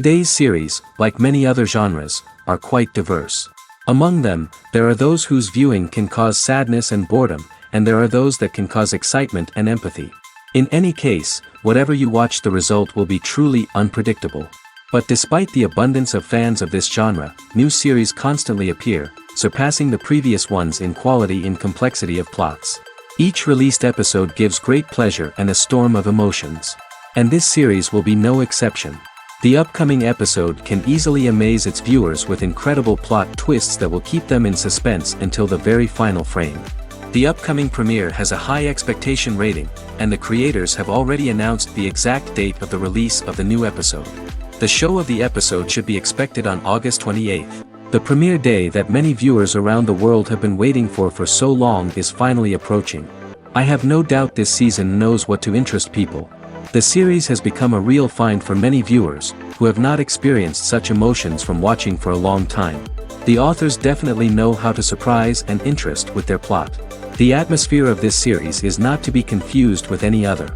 Today's series, like many other genres, are quite diverse. Among them, there are those whose viewing can cause sadness and boredom, and there are those that can cause excitement and empathy. In any case, whatever you watch, the result will be truly unpredictable. But despite the abundance of fans of this genre, new series constantly appear, surpassing the previous ones in quality and complexity of plots. Each released episode gives great pleasure and a storm of emotions. And this series will be no exception. The upcoming episode can easily amaze its viewers with incredible plot twists that will keep them in suspense until the very final frame. The upcoming premiere has a high expectation rating, and the creators have already announced the exact date of the release of the new episode. The show of the episode should be expected on August 28th. The premiere day that many viewers around the world have been waiting for so long is finally approaching. I have no doubt this season knows what to interest people. The series has become a real find for many viewers, who have not experienced such emotions from watching for a long time. The authors definitely know how to surprise and interest with their plot. The atmosphere of this series is not to be confused with any other.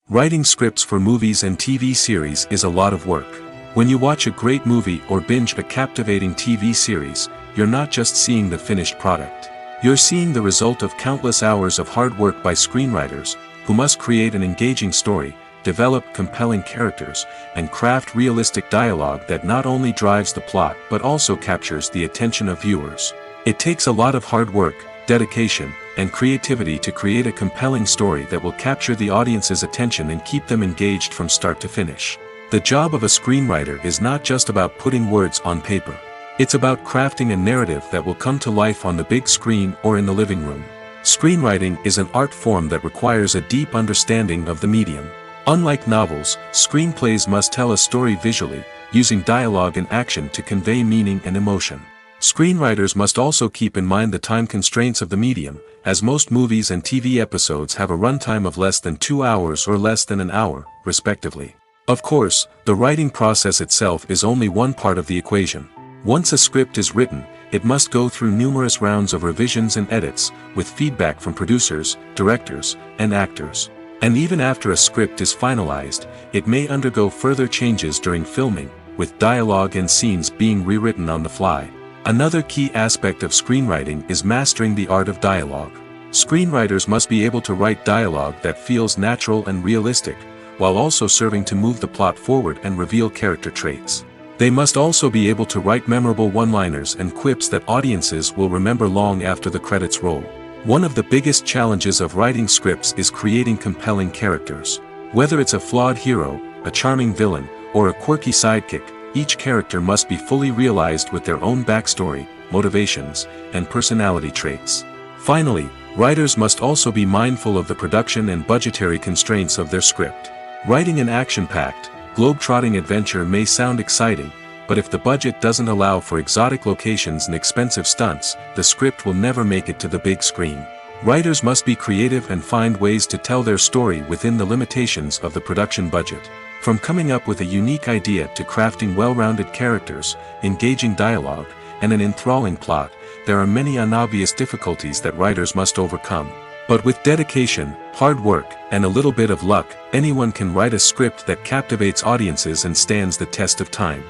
Writing scripts for movies and TV series is a lot of work. When you watch a great movie or binge a captivating TV series, you're not just seeing the finished product. You're seeing the result of countless hours of hard work by screenwriters, who must create an engaging story, develop compelling characters, and craft realistic dialogue that not only drives the plot but also captures the attention of viewers. It takes a lot of hard work, dedication, and creativity to create a compelling story that will capture the audience's attention and keep them engaged from start to finish. The job of a screenwriter is not just about putting words on paper. It's about crafting a narrative that will come to life on the big screen or in the living room. Screenwriting is an art form that requires a deep understanding of the medium. Unlike novels, screenplays must tell a story visually, using dialogue and action to convey meaning and emotion. Screenwriters must also keep in mind the time constraints of the medium, as most movies and TV episodes have a runtime of less than 2 hours or less than an hour, respectively. Of course, the writing process itself is only one part of the equation. Once a script is written, it must go through numerous rounds of revisions and edits, with feedback from producers, directors, and actors. And even after a script is finalized, it may undergo further changes during filming, with dialogue and scenes being rewritten on the fly. Another key aspect of screenwriting is mastering the art of dialogue. Screenwriters must be able to write dialogue that feels natural and realistic, while also serving to move the plot forward and reveal character traits. They must also be able to write memorable one-liners and quips that audiences will remember long after the credits roll. One of the biggest challenges of writing scripts is creating compelling characters. Whether it's a flawed hero, a charming villain, or a quirky sidekick, each character must be fully realized with their own backstory, motivations, and personality traits. Finally, writers must also be mindful of the production and budgetary constraints of their script. Writing an action-packed, globe-trotting adventure may sound exciting, but if the budget doesn't allow for exotic locations and expensive stunts, the script will never make it to the big screen. Writers must be creative and find ways to tell their story within the limitations of the production budget. From coming up with a unique idea to crafting well-rounded characters, engaging dialogue, and an enthralling plot, there are many unobvious difficulties that writers must overcome. But with dedication, hard work, and a little bit of luck, anyone can write a script that captivates audiences and stands the test of time.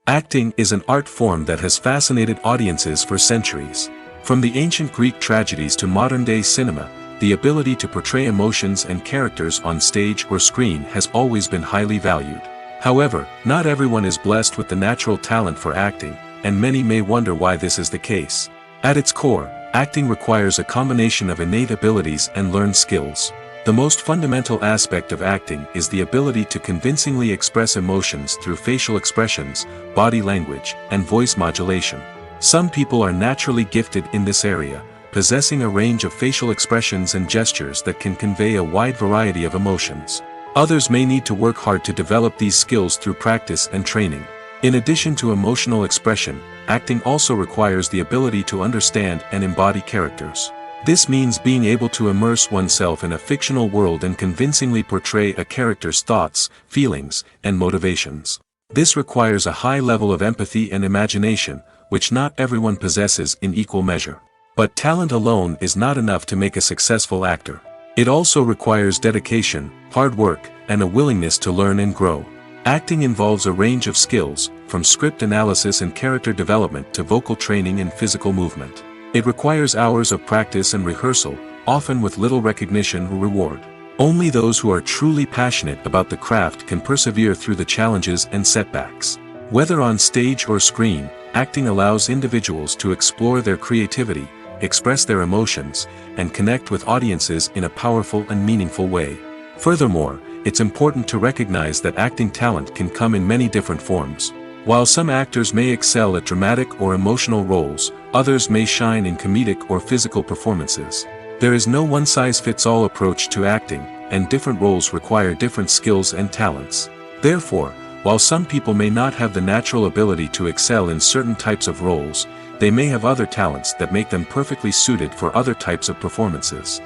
Acting is an art form that has fascinated audiences for centuries. From the ancient Greek tragedies to modern-day cinema, the ability to portray emotions and characters on stage or screen has always been highly valued. However, not everyone is blessed with the natural talent for acting, and many may wonder why this is the case. At its core, acting requires a combination of innate abilities and learned skills. The most fundamental aspect of acting is the ability to convincingly express emotions through facial expressions, body language, and voice modulation. Some people are naturally gifted in this area, possessing a range of facial expressions and gestures that can convey a wide variety of emotions. Others may need to work hard to develop these skills through practice and training. In addition to emotional expression, acting also requires the ability to understand and embody characters. This means being able to immerse oneself in a fictional world and convincingly portray a character's thoughts, feelings, and motivations. This requires a high level of empathy and imagination, which not everyone possesses in equal measure. But talent alone is not enough to make a successful actor. It also requires dedication, hard work, and a willingness to learn and grow. Acting involves a range of skills, from script analysis and character development to vocal training and physical movement. It requires hours of practice and rehearsal, often with little recognition or reward. Only those who are truly passionate about the craft can persevere through the challenges and setbacks. Whether on stage or screen, acting allows individuals to explore their creativity, express their emotions, and connect with audiences in a powerful and meaningful way. Furthermore, it's important to recognize that acting talent can come in many different forms. While some actors may excel at dramatic or emotional roles, others may shine in comedic or physical performances. There is no one-size-fits-all approach to acting, and different roles require different skills and talents. Therefore, while some people may not have the natural ability to excel in certain types of roles, they may have other talents that make them perfectly suited for other types of performances.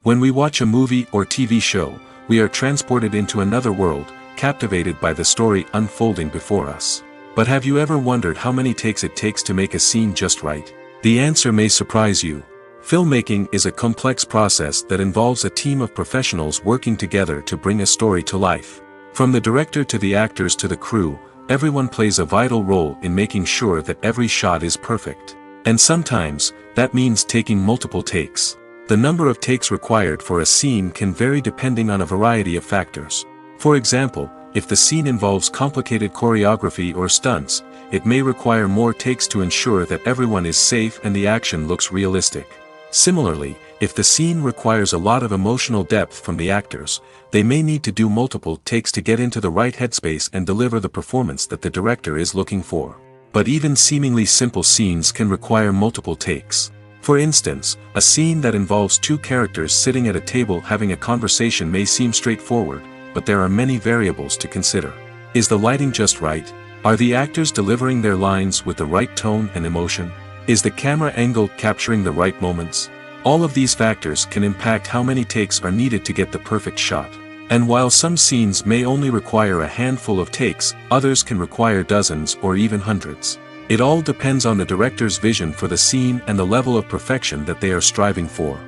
When we watch a movie or TV show, we are transported into another world, captivated by the story unfolding before us. But have you ever wondered how many takes it takes to make a scene just right? The answer may surprise you. Filmmaking is a complex process that involves a team of professionals working together to bring a story to life. From the director to the actors to the crew, everyone plays a vital role in making sure that every shot is perfect. And sometimes, that means taking multiple takes. The number of takes required for a scene can vary depending on a variety of factors. For example, if the scene involves complicated choreography or stunts, it may require more takes to ensure that everyone is safe and the action looks realistic. Similarly, if the scene requires a lot of emotional depth from the actors, they may need to do multiple takes to get into the right headspace and deliver the performance that the director is looking for. But even seemingly simple scenes can require multiple takes. For instance, a scene that involves two characters sitting at a table having a conversation may seem straightforward, but there are many variables to consider. Is the lighting just right? Are the actors delivering their lines with the right tone and emotion? Is the camera angle capturing the right moments? All of these factors can impact how many takes are needed to get the perfect shot. And while some scenes may only require a handful of takes, others can require dozens or even hundreds. It all depends on the director's vision for the scene and the level of perfection that they are striving for.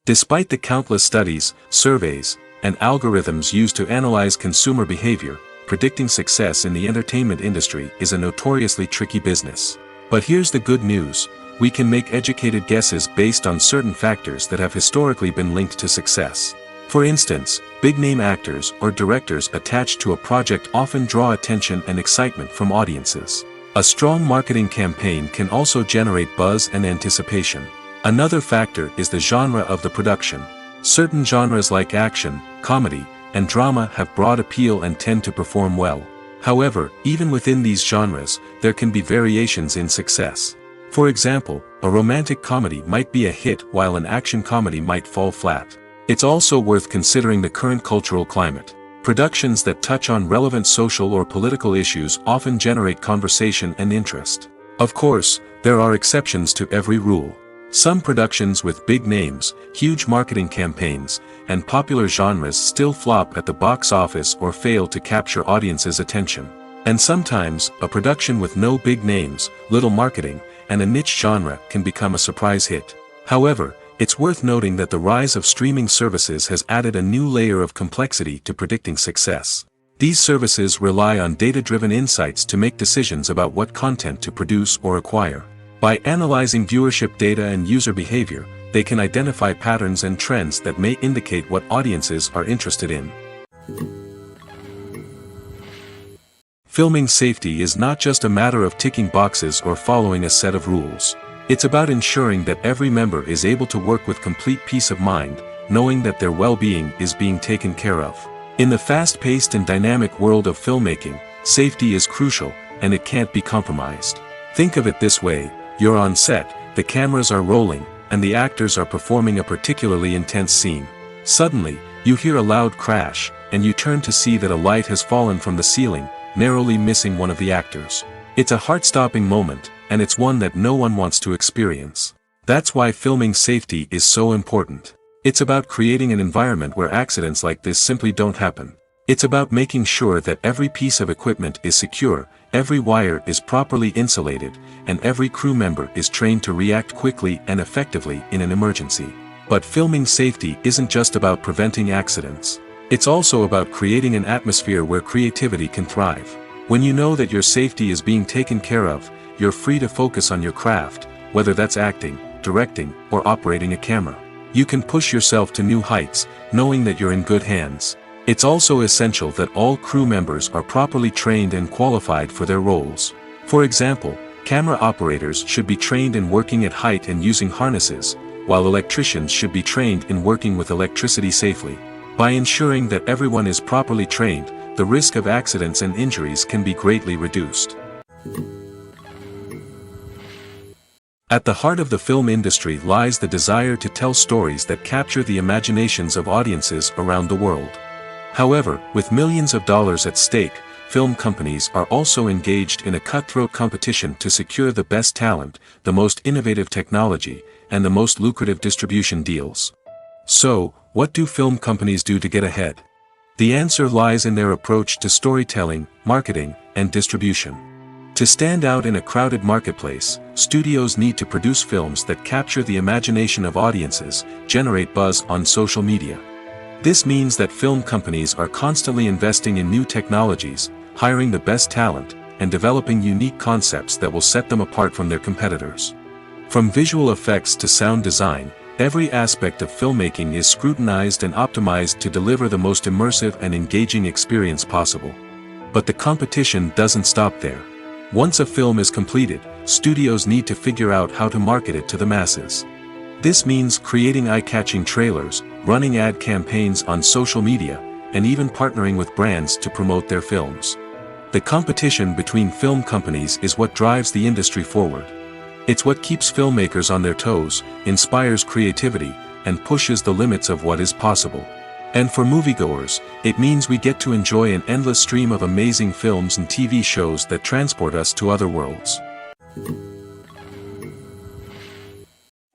Despite the countless studies, surveys, and algorithms used to analyze consumer behavior, predicting success in the entertainment industry is a notoriously tricky business. But here's the good news: we can make educated guesses based on certain factors that have historically been linked to success. For instance, big-name actors or directors attached to a project often draw attention and excitement from audiences. A strong marketing campaign can also generate buzz and anticipation. Another factor is the genre of the production. Certain genres like action, comedy, and drama have broad appeal and tend to perform well. However, even within these genres, there can be variations in success. For example, a romantic comedy might be a hit while an action comedy might fall flat. It's also worth considering the current cultural climate. Productions that touch on relevant social or political issues often generate conversation and interest. Of course, there are exceptions to every rule. Some productions with big names, huge marketing campaigns, and popular genres still flop at the box office or fail to capture audiences' attention. And sometimes, a production with no big names, little marketing, and a niche genre can become a surprise hit. However, it's worth noting that the rise of streaming services has added a new layer of complexity to predicting success. These services rely on data-driven insights to make decisions about what content to produce or acquire. By analyzing viewership data and user behavior, they can identify patterns and trends that may indicate what audiences are interested in. Filming safety is not just a matter of ticking boxes or following a set of rules. It's about ensuring that every member is able to work with complete peace of mind, knowing that their well-being is being taken care of. In the fast-paced and dynamic world of filmmaking, safety is crucial, and it can't be compromised. Think of it this way: you're on set, the cameras are rolling, and the actors are performing a particularly intense scene. Suddenly, you hear a loud crash, and you turn to see that a light has fallen from the ceiling, narrowly missing one of the actors. It's a heart-stopping moment, and it's one that no one wants to experience. That's why filming safety is so important. It's about creating an environment where accidents like this simply don't happen. It's about making sure that every piece of equipment is secure, every wire is properly insulated, and every crew member is trained to react quickly and effectively in an emergency. But filming safety isn't just about preventing accidents. It's also about creating an atmosphere where creativity can thrive. When you know that your safety is being taken care of, you're free to focus on your craft, whether that's acting, directing, or operating a camera. You can push yourself to new heights, knowing that you're in good hands. It's also essential that all crew members are properly trained and qualified for their roles. For example, camera operators should be trained in working at height and using harnesses, while electricians should be trained in working with electricity safely. By ensuring that everyone is properly trained, the risk of accidents and injuries can be greatly reduced. At the heart of the film industry lies the desire to tell stories that capture the imaginations of audiences around the world. However, with millions of dollars at stake, film companies are also engaged in a cutthroat competition to secure the best talent, the most innovative technology, and the most lucrative distribution deals. So, what do film companies do to get ahead? The answer lies in their approach to storytelling, marketing, and distribution. To stand out in a crowded marketplace, studios need to produce films that capture the imagination of audiences, generate buzz on social media. This means that film companies are constantly investing in new technologies, hiring the best talent, and developing unique concepts that will set them apart from their competitors. From visual effects to sound design, every aspect of filmmaking is scrutinized and optimized to deliver the most immersive and engaging experience possible. But the competition doesn't stop there. Once a film is completed, studios need to figure out how to market it to the masses. This means creating eye-catching trailers, running ad campaigns on social media, and even partnering with brands to promote their films. The competition between film companies is what drives the industry forward. It's what keeps filmmakers on their toes, inspires creativity, and pushes the limits of what is possible. And for moviegoers, it means we get to enjoy an endless stream of amazing films and TV shows that transport us to other worlds.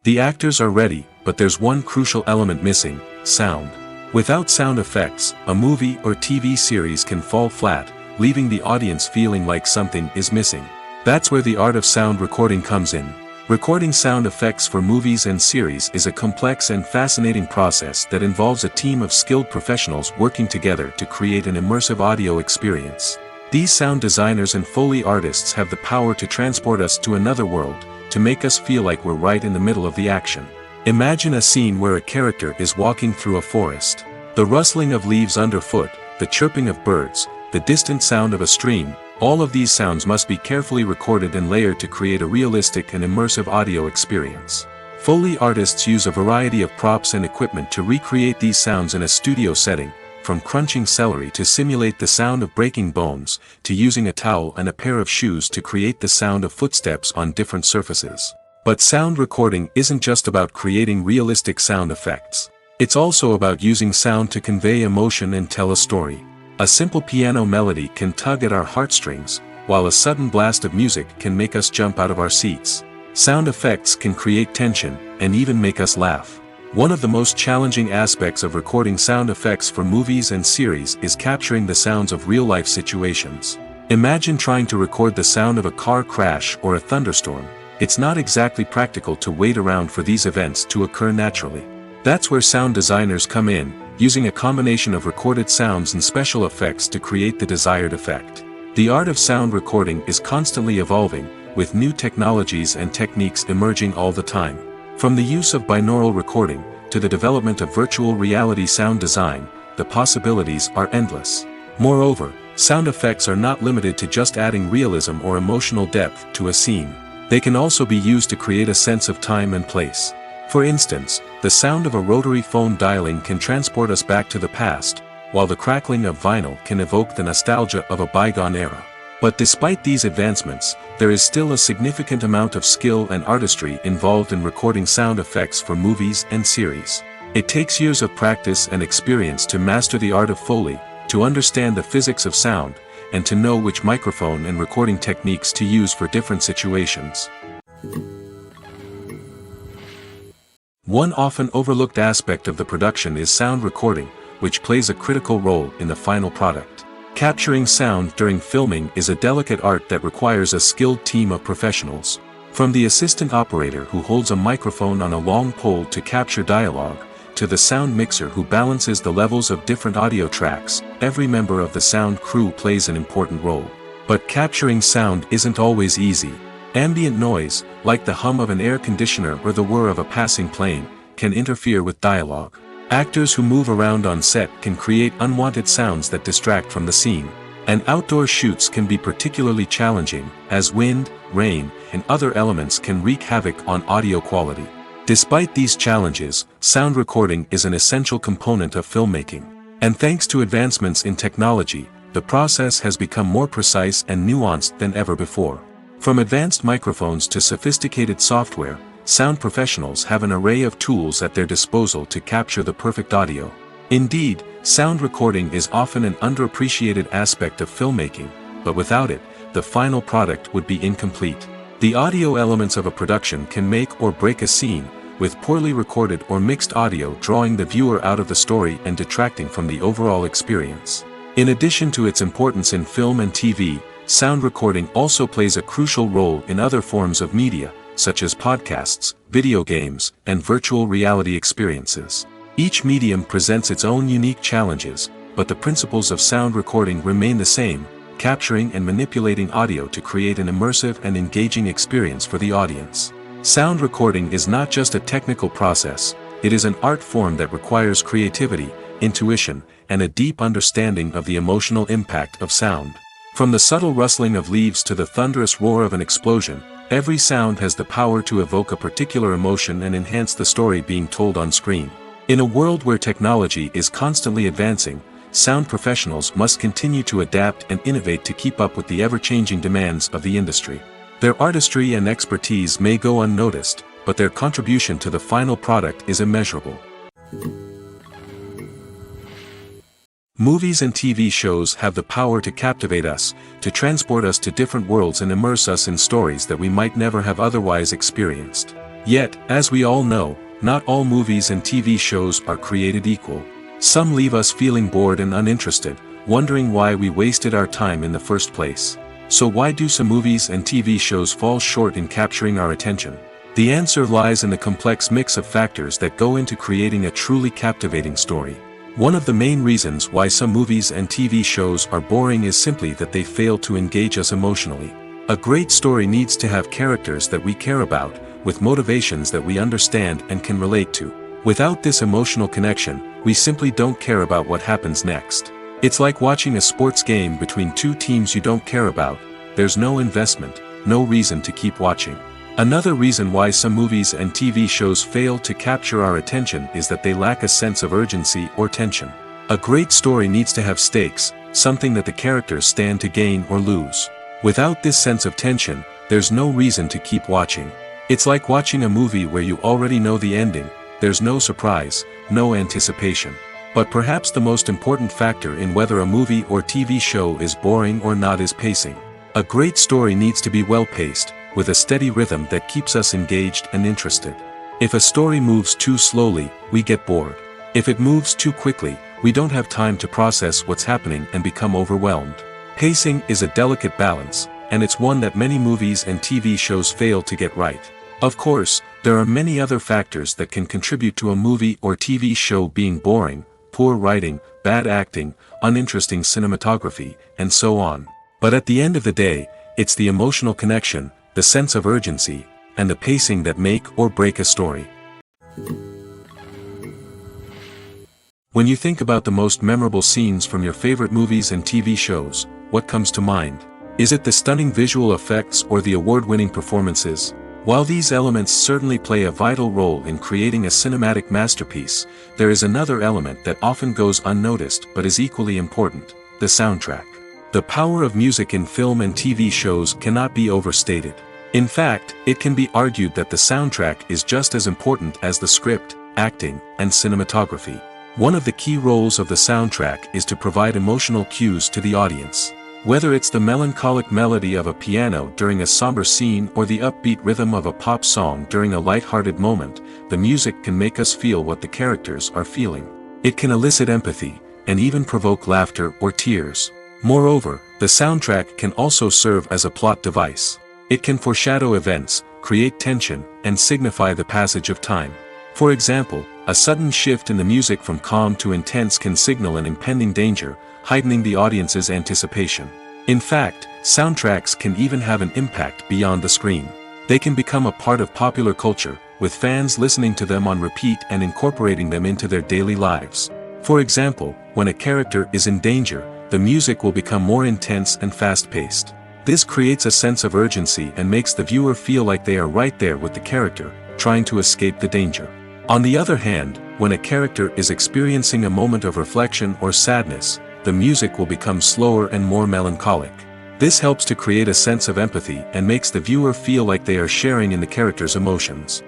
The actors are ready, but there's one crucial element missing: sound. Without sound effects, a movie or TV series can fall flat, leaving the audience feeling like something is missing. That's where the art of sound recording comes in. Recording sound effects for movies and series is a complex and fascinating process that involves a team of skilled professionals working together to create an immersive audio experience. These sound designers and Foley artists have the power to transport us to another world, to make us feel like we're right in the middle of the action. Imagine a scene where a character is walking through a forest. The rustling of leaves underfoot, the chirping of birds, the distant sound of a stream, all of these sounds must be carefully recorded and layered to create a realistic and immersive audio experience. Foley artists use a variety of props and equipment to recreate these sounds in a studio setting, from crunching celery to simulate the sound of breaking bones, to using a towel and a pair of shoes to create the sound of footsteps on different surfaces. But sound recording isn't just about creating realistic sound effects. It's also about using sound to convey emotion and tell a story. A simple piano melody can tug at our heartstrings, while a sudden blast of music can make us jump out of our seats. Sound effects can create tension, and even make us laugh. One of the most challenging aspects of recording sound effects for movies and series is capturing the sounds of real-life situations. Imagine trying to record the sound of a car crash or a thunderstorm. It's not exactly practical to wait around for these events to occur naturally. That's where sound designers come in, using a combination of recorded sounds and special effects to create the desired effect. The art of sound recording is constantly evolving, with new technologies and techniques emerging all the time. From the use of binaural recording, to the development of virtual reality sound design, the possibilities are endless. Moreover, sound effects are not limited to just adding realism or emotional depth to a scene. They can also be used to create a sense of time and place. For instance, the sound of a rotary phone dialing can transport us back to the past, while the crackling of vinyl can evoke the nostalgia of a bygone era. But despite these advancements, there is still a significant amount of skill and artistry involved in recording sound effects for movies and series. It takes years of practice and experience to master the art of Foley, to understand the physics of sound, and to know which microphone and recording techniques to use for different situations. One often overlooked aspect of the production is sound recording, which plays a critical role in the final product. Capturing sound during filming is a delicate art that requires a skilled team of professionals. From the assistant operator who holds a microphone on a long pole to capture dialogue, to the sound mixer who balances the levels of different audio tracks, every member of the sound crew plays an important role. But capturing sound isn't always easy. Ambient noise, like the hum of an air conditioner or the whir of a passing plane, can interfere with dialogue. Actors who move around on set can create unwanted sounds that distract from the scene. And outdoor shoots can be particularly challenging, as wind, rain, and other elements can wreak havoc on audio quality. Despite these challenges, sound recording is an essential component of filmmaking. And thanks to advancements in technology, the process has become more precise and nuanced than ever before. From advanced microphones to sophisticated software, sound professionals have an array of tools at their disposal to capture the perfect audio. Indeed, sound recording is often an underappreciated aspect of filmmaking, but without it, the final product would be incomplete. The audio elements of a production can make or break a scene, with poorly recorded or mixed audio drawing the viewer out of the story and detracting from the overall experience. In addition to its importance in film and TV, sound recording also plays a crucial role in other forms of media, such as podcasts, video games, and virtual reality experiences. Each medium presents its own unique challenges, but the principles of sound recording remain the same, capturing and manipulating audio to create an immersive and engaging experience for the audience. Sound recording is not just a technical process, it is an art form that requires creativity, intuition, and a deep understanding of the emotional impact of sound. From the subtle rustling of leaves to the thunderous roar of an explosion, every sound has the power to evoke a particular emotion and enhance the story being told on screen. In a world where technology is constantly advancing, sound professionals must continue to adapt and innovate to keep up with the ever-changing demands of the industry. Their artistry and expertise may go unnoticed, but their contribution to the final product is immeasurable. Movies and TV shows have the power to captivate us, to transport us to different worlds and immerse us in stories that we might never have otherwise experienced. Yet, as we all know, not all movies and TV shows are created equal. Some leave us feeling bored and uninterested, wondering why we wasted our time in the first place. So why do some movies and TV shows fall short in capturing our attention? The answer lies in the complex mix of factors that go into creating a truly captivating story. One of the main reasons why some movies and TV shows are boring is simply that they fail to engage us emotionally. A great story needs to have characters that we care about, with motivations that we understand and can relate to. Without this emotional connection, we simply don't care about what happens next. It's like watching a sports game between two teams you don't care about. There's no investment, no reason to keep watching. Another reason why some movies and TV shows fail to capture our attention is that they lack a sense of urgency or tension. A great story needs to have stakes, something that the characters stand to gain or lose. Without this sense of tension, there's no reason to keep watching. It's like watching a movie where you already know the ending, there's no surprise, no anticipation. But perhaps the most important factor in whether a movie or TV show is boring or not is pacing. A great story needs to be well-paced, with a steady rhythm that keeps us engaged and interested. If a story moves too slowly, we get bored. If it moves too quickly, we don't have time to process what's happening and become overwhelmed. Pacing is a delicate balance, and it's one that many movies and TV shows fail to get right. Of course, there are many other factors that can contribute to a movie or TV show being boring: poor writing, bad acting, uninteresting cinematography, and so on. But at the end of the day, it's the emotional connection, the sense of urgency, and the pacing that make or break a story. When you think about the most memorable scenes from your favorite movies and TV shows, what comes to mind? Is it the stunning visual effects or the award-winning performances? While these elements certainly play a vital role in creating a cinematic masterpiece, there is another element that often goes unnoticed but is equally important: the soundtrack. The power of music in film and TV shows cannot be overstated. In fact, it can be argued that the soundtrack is just as important as the script, acting, and cinematography. One of the key roles of the soundtrack is to provide emotional cues to the audience. Whether it's the melancholic melody of a piano during a somber scene or the upbeat rhythm of a pop song during a light-hearted moment, the music can make us feel what the characters are feeling. It can elicit empathy, and even provoke laughter or tears. Moreover, the soundtrack can also serve as a plot device. It can foreshadow events, create tension, and signify the passage of time. For example, a sudden shift in the music from calm to intense can signal an impending danger, heightening the audience's anticipation. In fact, soundtracks can even have an impact beyond the screen. They can become a part of popular culture, with fans listening to them on repeat and incorporating them into their daily lives. For example, when a character is in danger, the music will become more intense and fast-paced. This creates a sense of urgency and makes the viewer feel like they are right there with the character, trying to escape the danger. On the other hand, when a character is experiencing a moment of reflection or sadness, the music will become slower and more melancholic. This helps to create a sense of empathy and makes the viewer feel like they are sharing in the character's emotions.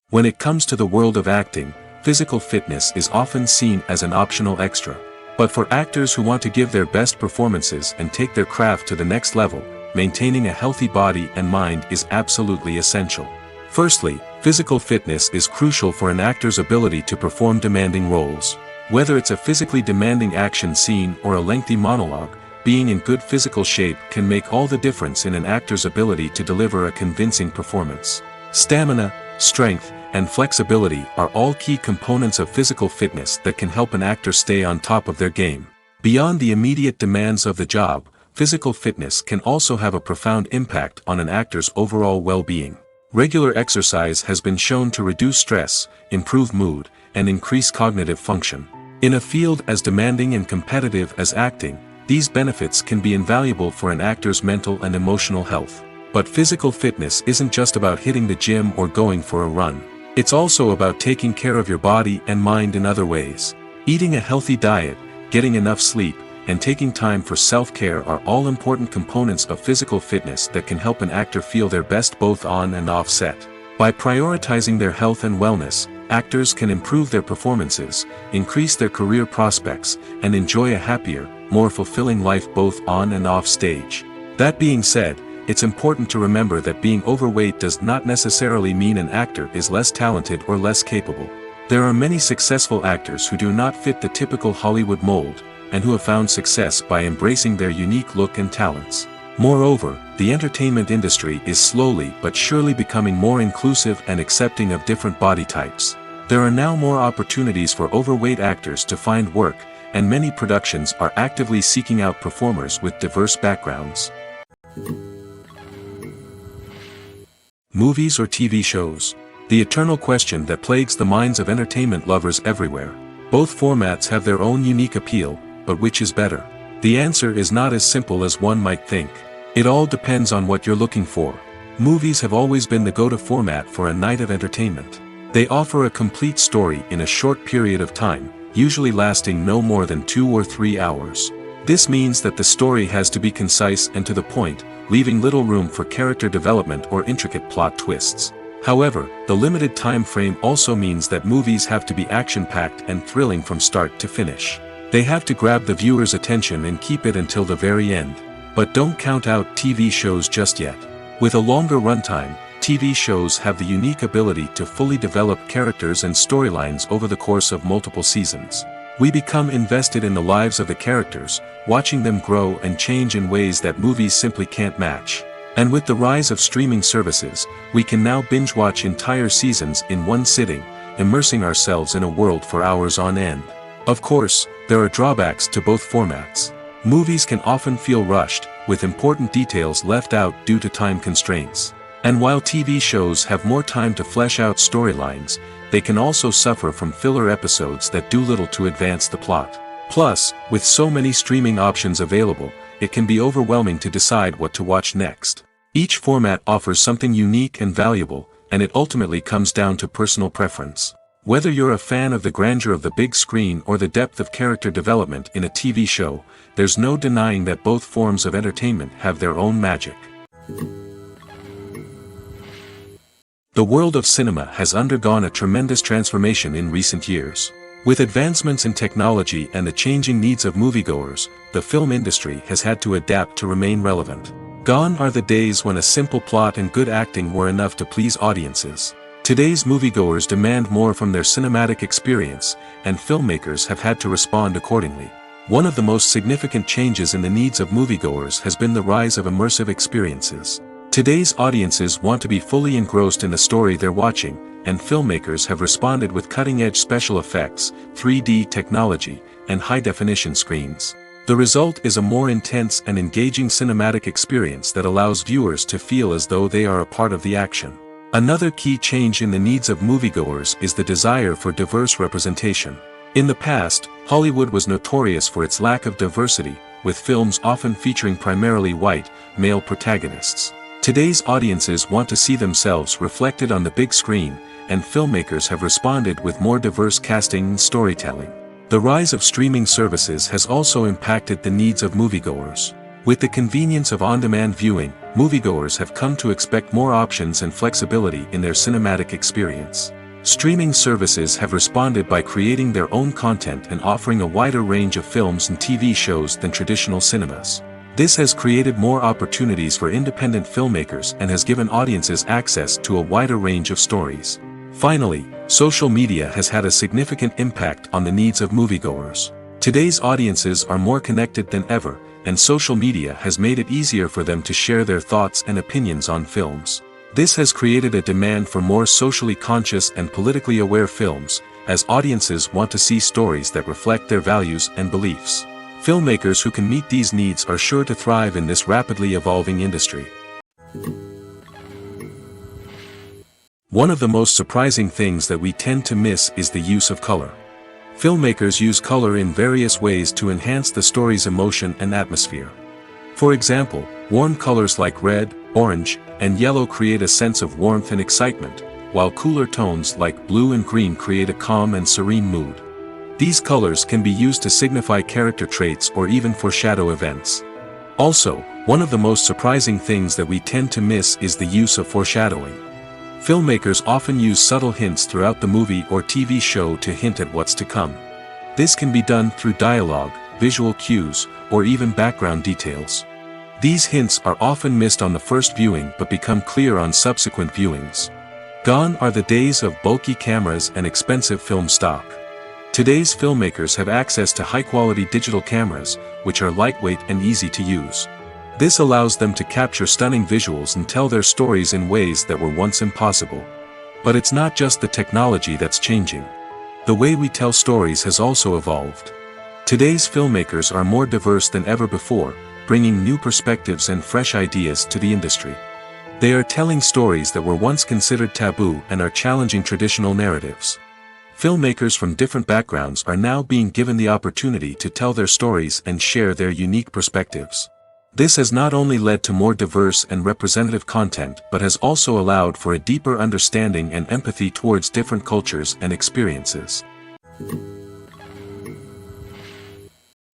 When it comes to the world of acting, physical fitness is often seen as an optional extra. But for actors who want to give their best performances and take their craft to the next level, maintaining a healthy body and mind is absolutely essential. Firstly, physical fitness is crucial for an actor's ability to perform demanding roles. Whether it's a physically demanding action scene or a lengthy monologue, being in good physical shape can make all the difference in an actor's ability to deliver a convincing performance. Stamina, strength, and flexibility are all key components of physical fitness that can help an actor stay on top of their game. Beyond the immediate demands of the job, physical fitness can also have a profound impact on an actor's overall well-being. Regular exercise has been shown to reduce stress, improve mood, and increase cognitive function. In a field as demanding and competitive as acting, these benefits can be invaluable for an actor's mental and emotional health. But physical fitness isn't just about hitting the gym or going for a run. It's also about taking care of your body and mind in other ways. Eating a healthy diet, getting enough sleep, and taking time for self-care are all important components of physical fitness that can help an actor feel their best both on and off set. By prioritizing their health and wellness, actors can improve their performances, increase their career prospects, and enjoy a happier, more fulfilling life both on and off stage. That being said, it's important to remember that being overweight does not necessarily mean an actor is less talented or less capable. There are many successful actors who do not fit the typical Hollywood mold, and who have found success by embracing their unique look and talents. Moreover, the entertainment industry is slowly but surely becoming more inclusive and accepting of different body types. There are now more opportunities for overweight actors to find work, and many productions are actively seeking out performers with diverse backgrounds. Movies or TV shows? The eternal question that plagues the minds of entertainment lovers everywhere. Both formats have their own unique appeal, but which is better? The answer is not as simple as one might think. It all depends on what you're looking for. Movies have always been the go-to format for a night of entertainment. They offer a complete story in a short period of time, usually lasting no more than 2 or 3 hours. This means that the story has to be concise and to the point, leaving little room for character development or intricate plot twists. However, the limited time frame also means that movies have to be action-packed and thrilling from start to finish. They have to grab the viewer's attention and keep it until the very end. But don't count out TV shows just yet. With a longer runtime, TV shows have the unique ability to fully develop characters and storylines over the course of multiple seasons. We become invested in the lives of the characters, watching them grow and change in ways that movies simply can't match. And with the rise of streaming services, we can now binge-watch entire seasons in one sitting, immersing ourselves in a world for hours on end. Of course, there are drawbacks to both formats. Movies can often feel rushed, with important details left out due to time constraints. And while TV shows have more time to flesh out storylines, they can also suffer from filler episodes that do little to advance the plot. Plus, with so many streaming options available, it can be overwhelming to decide what to watch next. Each format offers something unique and valuable, and it ultimately comes down to personal preference. Whether you're a fan of the grandeur of the big screen or the depth of character development in a TV show, there's no denying that both forms of entertainment have their own magic. The world of cinema has undergone a tremendous transformation in recent years. With advancements in technology and the changing needs of moviegoers, the film industry has had to adapt to remain relevant. Gone are the days when a simple plot and good acting were enough to please audiences. Today's moviegoers demand more from their cinematic experience, and filmmakers have had to respond accordingly. One of the most significant changes in the needs of moviegoers has been the rise of immersive experiences. Today's audiences want to be fully engrossed in the story they're watching, and filmmakers have responded with cutting-edge special effects, 3D technology, and high-definition screens. The result is a more intense and engaging cinematic experience that allows viewers to feel as though they are a part of the action. Another key change in the needs of moviegoers is the desire for diverse representation. In the past, Hollywood was notorious for its lack of diversity, with films often featuring primarily white, male protagonists. Today's audiences want to see themselves reflected on the big screen, and filmmakers have responded with more diverse casting and storytelling. The rise of streaming services has also impacted the needs of moviegoers. With the convenience of on-demand viewing, moviegoers have come to expect more options and flexibility in their cinematic experience. Streaming services have responded by creating their own content and offering a wider range of films and TV shows than traditional cinemas. This has created more opportunities for independent filmmakers and has given audiences access to a wider range of stories. Finally, social media has had a significant impact on the needs of moviegoers. Today's audiences are more connected than ever, and social media has made it easier for them to share their thoughts and opinions on films. This has created a demand for more socially conscious and politically aware films, as audiences want to see stories that reflect their values and beliefs. Filmmakers who can meet these needs are sure to thrive in this rapidly evolving industry. One of the most surprising things that we tend to miss is the use of color. Filmmakers use color in various ways to enhance the story's emotion and atmosphere. For example, warm colors like red, orange, and yellow create a sense of warmth and excitement, while cooler tones like blue and green create a calm and serene mood. These colors can be used to signify character traits or even foreshadow events. Also, one of the most surprising things that we tend to miss is the use of foreshadowing. Filmmakers often use subtle hints throughout the movie or TV show to hint at what's to come. This can be done through dialogue, visual cues, or even background details. These hints are often missed on the first viewing but become clear on subsequent viewings. Gone are the days of bulky cameras and expensive film stock. Today's filmmakers have access to high-quality digital cameras, which are lightweight and easy to use. This allows them to capture stunning visuals and tell their stories in ways that were once impossible. But it's not just the technology that's changing. The way we tell stories has also evolved. Today's filmmakers are more diverse than ever before, bringing new perspectives and fresh ideas to the industry. They are telling stories that were once considered taboo and are challenging traditional narratives. Filmmakers from different backgrounds are now being given the opportunity to tell their stories and share their unique perspectives. This has not only led to more diverse and representative content but has also allowed for a deeper understanding and empathy towards different cultures and experiences.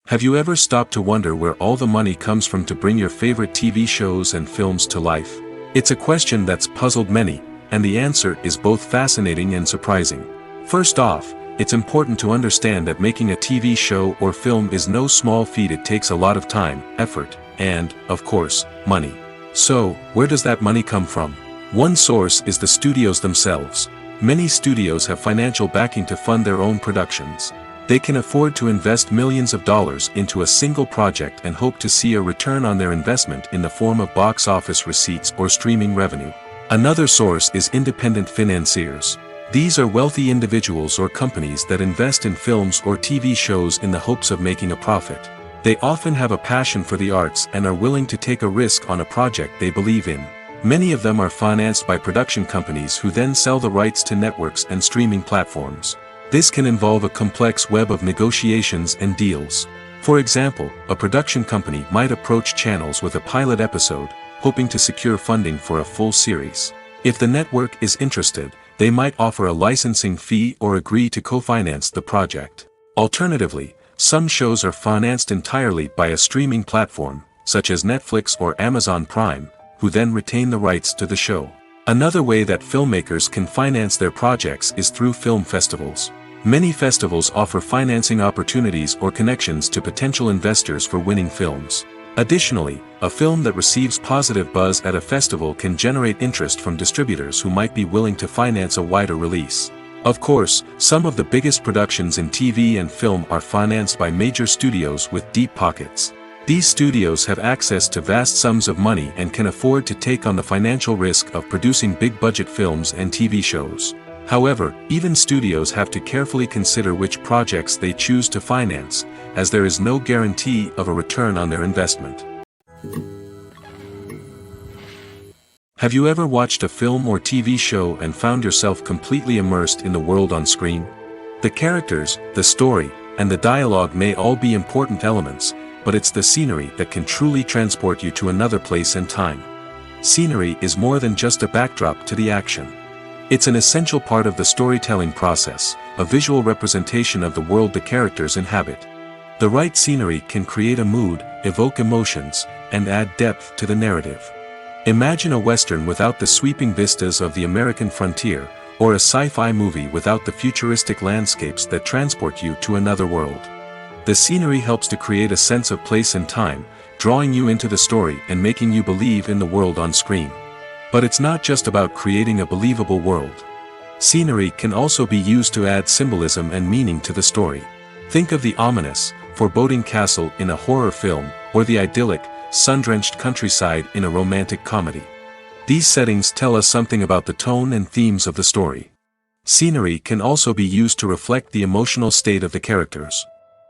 Have you ever stopped to wonder where all the money comes from to bring your favorite TV shows and films to life? It's a question that's puzzled many, and the answer is both fascinating and surprising. First off, it's important to understand that making a TV show or film is no small feat. It takes a lot of time, effort, and, of course, money. So, where does that money come from? One source is the studios themselves. Many studios have financial backing to fund their own productions. They can afford to invest millions of dollars into a single project and hope to see a return on their investment in the form of box office receipts or streaming revenue. Another source is independent financiers. These are wealthy individuals or companies that invest in films or TV shows in the hopes of making a profit. They often have a passion for the arts and are willing to take a risk on a project they believe in. Many of them are financed by production companies who then sell the rights to networks and streaming platforms. This can involve a complex web of negotiations and deals. For example, a production company might approach channels with a pilot episode, hoping to secure funding for a full series. If the network is interested, they might offer a licensing fee or agree to co-finance the project. Alternatively, some shows are financed entirely by a streaming platform, such as Netflix or Amazon Prime, who then retain the rights to the show. Another way that filmmakers can finance their projects is through film festivals. Many festivals offer financing opportunities or connections to potential investors for winning films. Additionally, a film that receives positive buzz at a festival can generate interest from distributors who might be willing to finance a wider release. Of course, some of the biggest productions in TV and film are financed by major studios with deep pockets. These studios have access to vast sums of money and can afford to take on the financial risk of producing big-budget films and TV shows. However, even studios have to carefully consider which projects they choose to finance, as there is no guarantee of a return on their investment. Have you ever watched a film or TV show and found yourself completely immersed in the world on screen? The characters, the story, and the dialogue may all be important elements, but it's the scenery that can truly transport you to another place and time. Scenery is more than just a backdrop to the action. It's an essential part of the storytelling process, a visual representation of the world the characters inhabit. The right scenery can create a mood, evoke emotions, and add depth to the narrative. Imagine a Western without the sweeping vistas of the American frontier, or a sci-fi movie without the futuristic landscapes that transport you to another world. The scenery helps to create a sense of place and time, drawing you into the story and making you believe in the world on screen. But it's not just about creating a believable world. Scenery can also be used to add symbolism and meaning to the story. Think of the ominous, foreboding castle in a horror film, or the idyllic, sun-drenched countryside in a romantic comedy. These settings tell us something about the tone and themes of the story. Scenery can also be used to reflect the emotional state of the characters.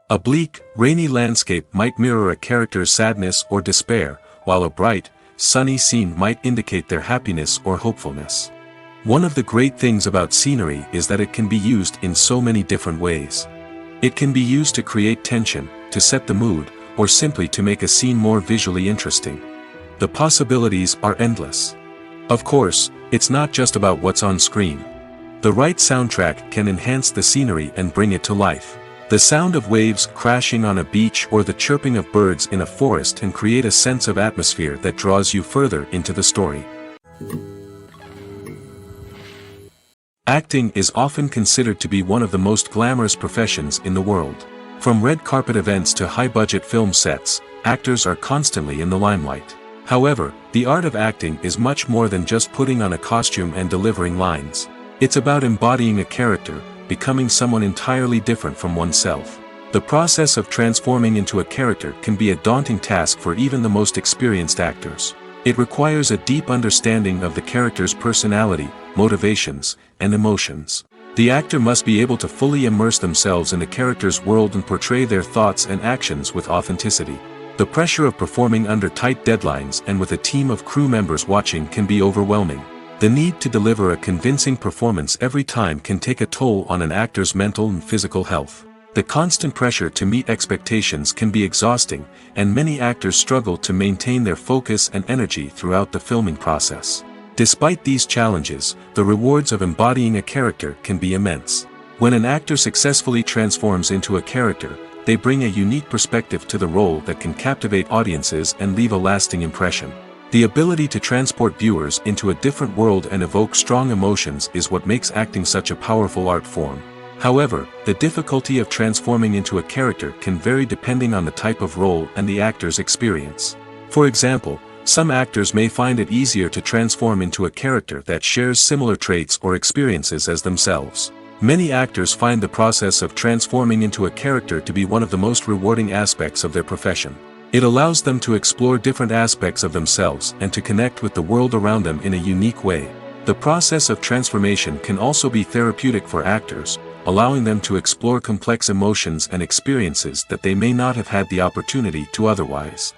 A bleak, rainy landscape might mirror a character's sadness or despair, while a bright, sunny scene might indicate their happiness or hopefulness. One of the great things about scenery is that it can be used in so many different ways. It can be used to create tension, to set the mood, or simply to make a scene more visually interesting. The possibilities are endless. Of course, it's not just about what's on screen. The right soundtrack can enhance the scenery and bring it to life. The sound of waves crashing on a beach or the chirping of birds in a forest can create a sense of atmosphere that draws you further into the story. Acting is often considered to be one of the most glamorous professions in the world. From red carpet events to high-budget film sets, actors are constantly in the limelight. However, the art of acting is much more than just putting on a costume and delivering lines. It's about embodying a character, becoming someone entirely different from oneself. The process of transforming into a character can be a daunting task for even the most experienced actors. It requires a deep understanding of the character's personality, motivations, and emotions. The actor must be able to fully immerse themselves in the character's world and portray their thoughts and actions with authenticity. The pressure of performing under tight deadlines and with a team of crew members watching can be overwhelming. The need to deliver a convincing performance every time can take a toll on an actor's mental and physical health. The constant pressure to meet expectations can be exhausting, and many actors struggle to maintain their focus and energy throughout the filming process. Despite these challenges, the rewards of embodying a character can be immense. When an actor successfully transforms into a character, they bring a unique perspective to the role that can captivate audiences and leave a lasting impression. The ability to transport viewers into a different world and evoke strong emotions is what makes acting such a powerful art form. However, the difficulty of transforming into a character can vary depending on the type of role and the actor's experience. For example, some actors may find it easier to transform into a character that shares similar traits or experiences as themselves. Many actors find the process of transforming into a character to be one of the most rewarding aspects of their profession. It allows them to explore different aspects of themselves and to connect with the world around them in a unique way. The process of transformation can also be therapeutic for actors, allowing them to explore complex emotions and experiences that they may not have had the opportunity to otherwise.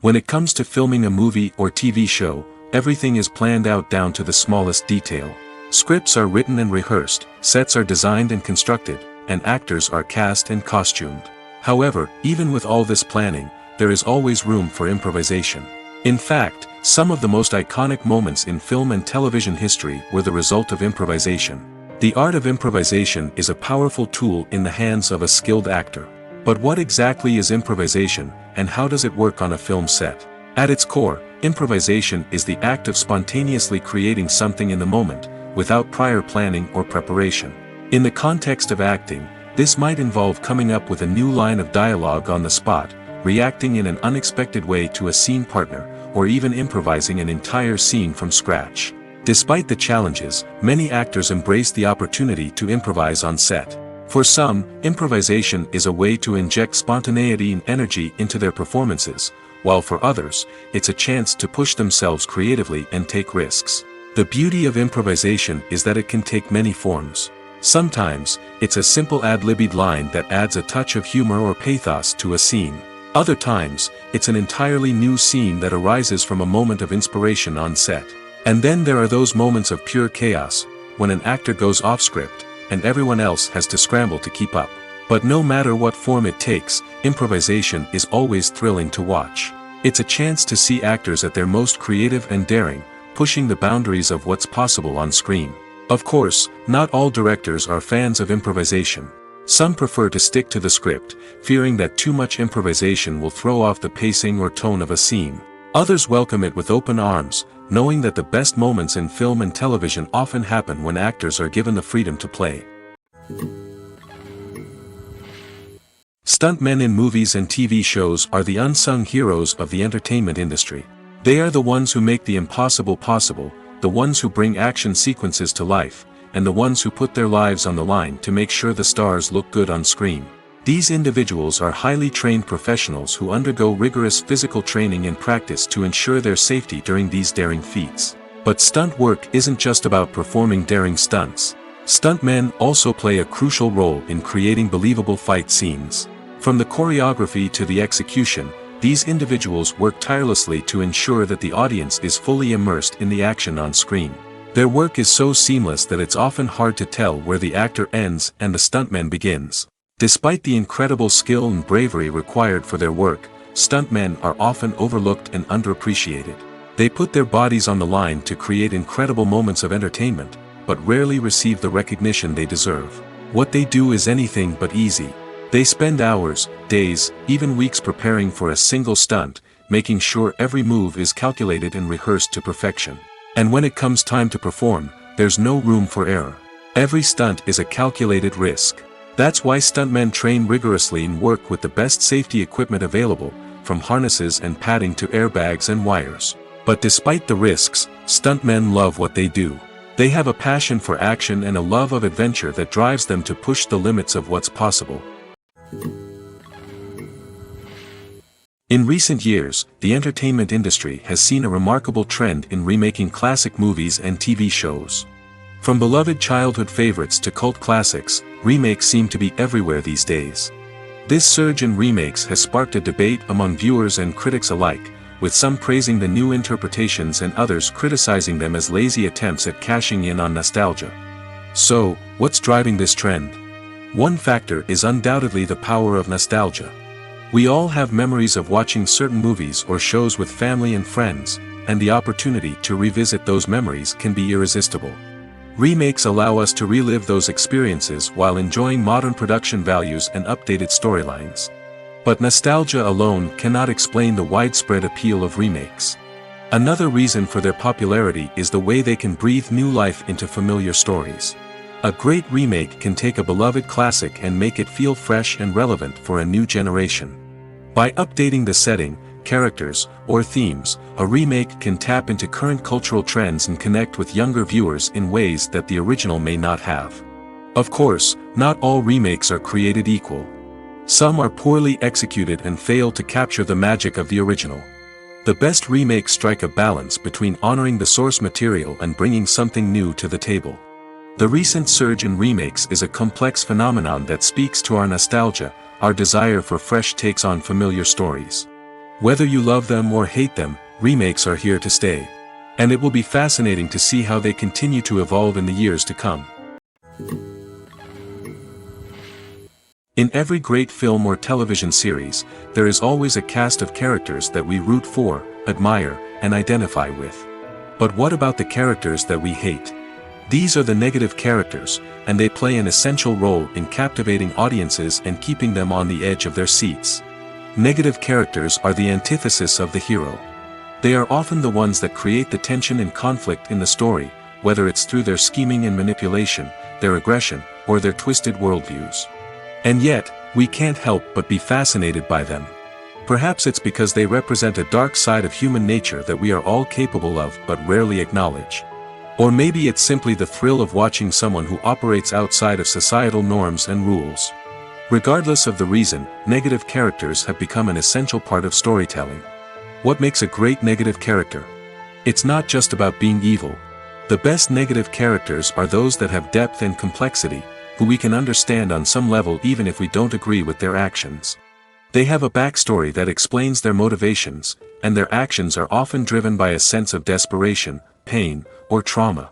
When it comes to filming a movie or TV show, everything is planned out down to the smallest detail. Scripts are written and rehearsed, sets are designed and constructed, and actors are cast and costumed. However, even with all this planning, there is always room for improvisation. In fact, some of the most iconic moments in film and television history were the result of improvisation. The art of improvisation is a powerful tool in the hands of a skilled actor. But what exactly is improvisation, and how does it work on a film set? At its core, improvisation is the act of spontaneously creating something in the moment, without prior planning or preparation. In the context of acting, This might involve coming up with a new line of dialogue on the spot, reacting in an unexpected way to a scene partner, or even improvising an entire scene from scratch. Despite the challenges, many actors embrace the opportunity to improvise on set. For some, improvisation is a way to inject spontaneity and energy into their performances, while for others, it's a chance to push themselves creatively and take risks. The beauty of improvisation is that it can take many forms. Sometimes, it's a simple ad-libbed line that adds a touch of humor or pathos to a scene. Other times, it's an entirely new scene that arises from a moment of inspiration on set. And then there are those moments of pure chaos, when an actor goes off script, and everyone else has to scramble to keep up. But no matter what form it takes, improvisation is always thrilling to watch. It's a chance to see actors at their most creative and daring, pushing the boundaries of what's possible on screen. Of course, not all directors are fans of improvisation. Some prefer to stick to the script, fearing that too much improvisation will throw off the pacing or tone of a scene. Others welcome it with open arms, knowing that the best moments in film and television often happen when actors are given the freedom to play. Stuntmen in movies and TV shows are the unsung heroes of the entertainment industry. They are the ones who make the impossible possible, the ones who bring action sequences to life, and the ones who put their lives on the line to make sure the stars look good on screen. These individuals are highly trained professionals who undergo rigorous physical training and practice to ensure their safety during these daring feats. But stunt work isn't just about performing daring stunts. Stuntmen also play a crucial role in creating believable fight scenes. From the choreography to the execution, these individuals work tirelessly to ensure that the audience is fully immersed in the action on screen. Their work is so seamless that it's often hard to tell where the actor ends and the stuntman begins. Despite the incredible skill and bravery required for their work, stuntmen are often overlooked and underappreciated. They put their bodies on the line to create incredible moments of entertainment, but rarely receive the recognition they deserve. What they do is anything but easy. They spend hours, days, even weeks preparing for a single stunt, making sure every move is calculated and rehearsed to perfection. And when it comes time to perform, there's no room for error. Every stunt is a calculated risk. That's why stuntmen train rigorously and work with the best safety equipment available, from harnesses and padding to airbags and wires. But despite the risks, stuntmen love what they do. They have a passion for action and a love of adventure that drives them to push the limits of what's possible. In recent years, the entertainment industry has seen a remarkable trend in remaking classic movies and TV shows. From beloved childhood favorites to cult classics, remakes seem to be everywhere these days. This surge in remakes has sparked a debate among viewers and critics alike, with some praising the new interpretations and others criticizing them as lazy attempts at cashing in on nostalgia. So, what's driving this trend? One factor is undoubtedly the power of nostalgia. We all have memories of watching certain movies or shows with family and friends, and the opportunity to revisit those memories can be irresistible. Remakes allow us to relive those experiences while enjoying modern production values and updated storylines. But nostalgia alone cannot explain the widespread appeal of remakes. Another reason for their popularity is the way they can breathe new life into familiar stories. A great remake can take a beloved classic and make it feel fresh and relevant for a new generation. By updating the setting, characters, or themes, a remake can tap into current cultural trends and connect with younger viewers in ways that the original may not have. Of course, not all remakes are created equal. Some are poorly executed and fail to capture the magic of the original. The best remakes strike a balance between honoring the source material and bringing something new to the table. The recent surge in remakes is a complex phenomenon that speaks to our nostalgia, our desire for fresh takes on familiar stories. Whether you love them or hate them, remakes are here to stay. And it will be fascinating to see how they continue to evolve in the years to come. In every great film or television series, there is always a cast of characters that we root for, admire, and identify with. But what about the characters that we hate? These are the negative characters, and they play an essential role in captivating audiences and keeping them on the edge of their seats. Negative characters are the antithesis of the hero. They are often the ones that create the tension and conflict in the story, whether it's through their scheming and manipulation, their aggression, or their twisted worldviews. And yet, we can't help but be fascinated by them. Perhaps it's because they represent a dark side of human nature that we are all capable of but rarely acknowledge. Or maybe it's simply the thrill of watching someone who operates outside of societal norms and rules. Regardless of the reason, negative characters have become an essential part of storytelling. What makes a great negative character? It's not just about being evil. The best negative characters are those that have depth and complexity, who we can understand on some level even if we don't agree with their actions. They have a backstory that explains their motivations, and their actions are often driven by a sense of desperation, pain, or trauma.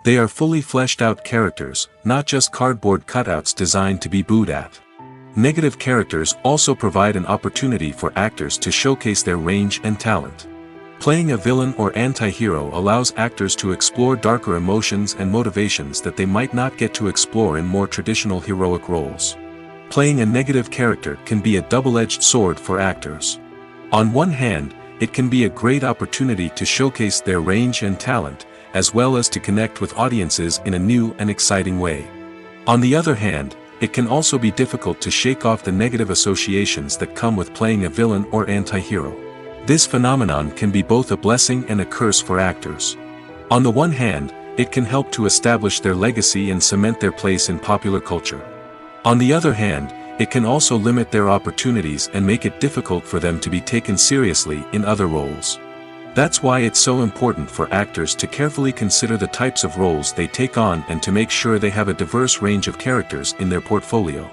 They are fully fleshed out characters, not just cardboard cutouts designed to be booed at. Negative characters also provide an opportunity for actors to showcase their range and talent. Playing a villain or anti-hero allows actors to explore darker emotions and motivations that they might not get to explore in more traditional heroic roles. Playing a negative character can be a double-edged sword for actors. On one hand, it can be a great opportunity to showcase their range and talent, as well as to connect with audiences in a new and exciting way. On the other hand, it can also be difficult to shake off the negative associations that come with playing a villain or anti-hero. This phenomenon can be both a blessing and a curse for actors. On the one hand, it can help to establish their legacy and cement their place in popular culture. On the other hand, it can also limit their opportunities and make it difficult for them to be taken seriously in other roles. That's why it's so important for actors to carefully consider the types of roles they take on and to make sure they have a diverse range of characters in their portfolio.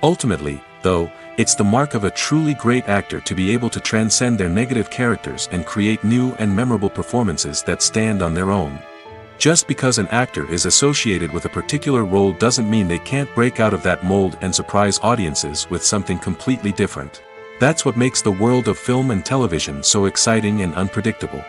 Ultimately, though, it's the mark of a truly great actor to be able to transcend their negative characters and create new and memorable performances that stand on their own. Just because an actor is associated with a particular role doesn't mean they can't break out of that mold and surprise audiences with something completely different. That's what makes the world of film and television so exciting and unpredictable.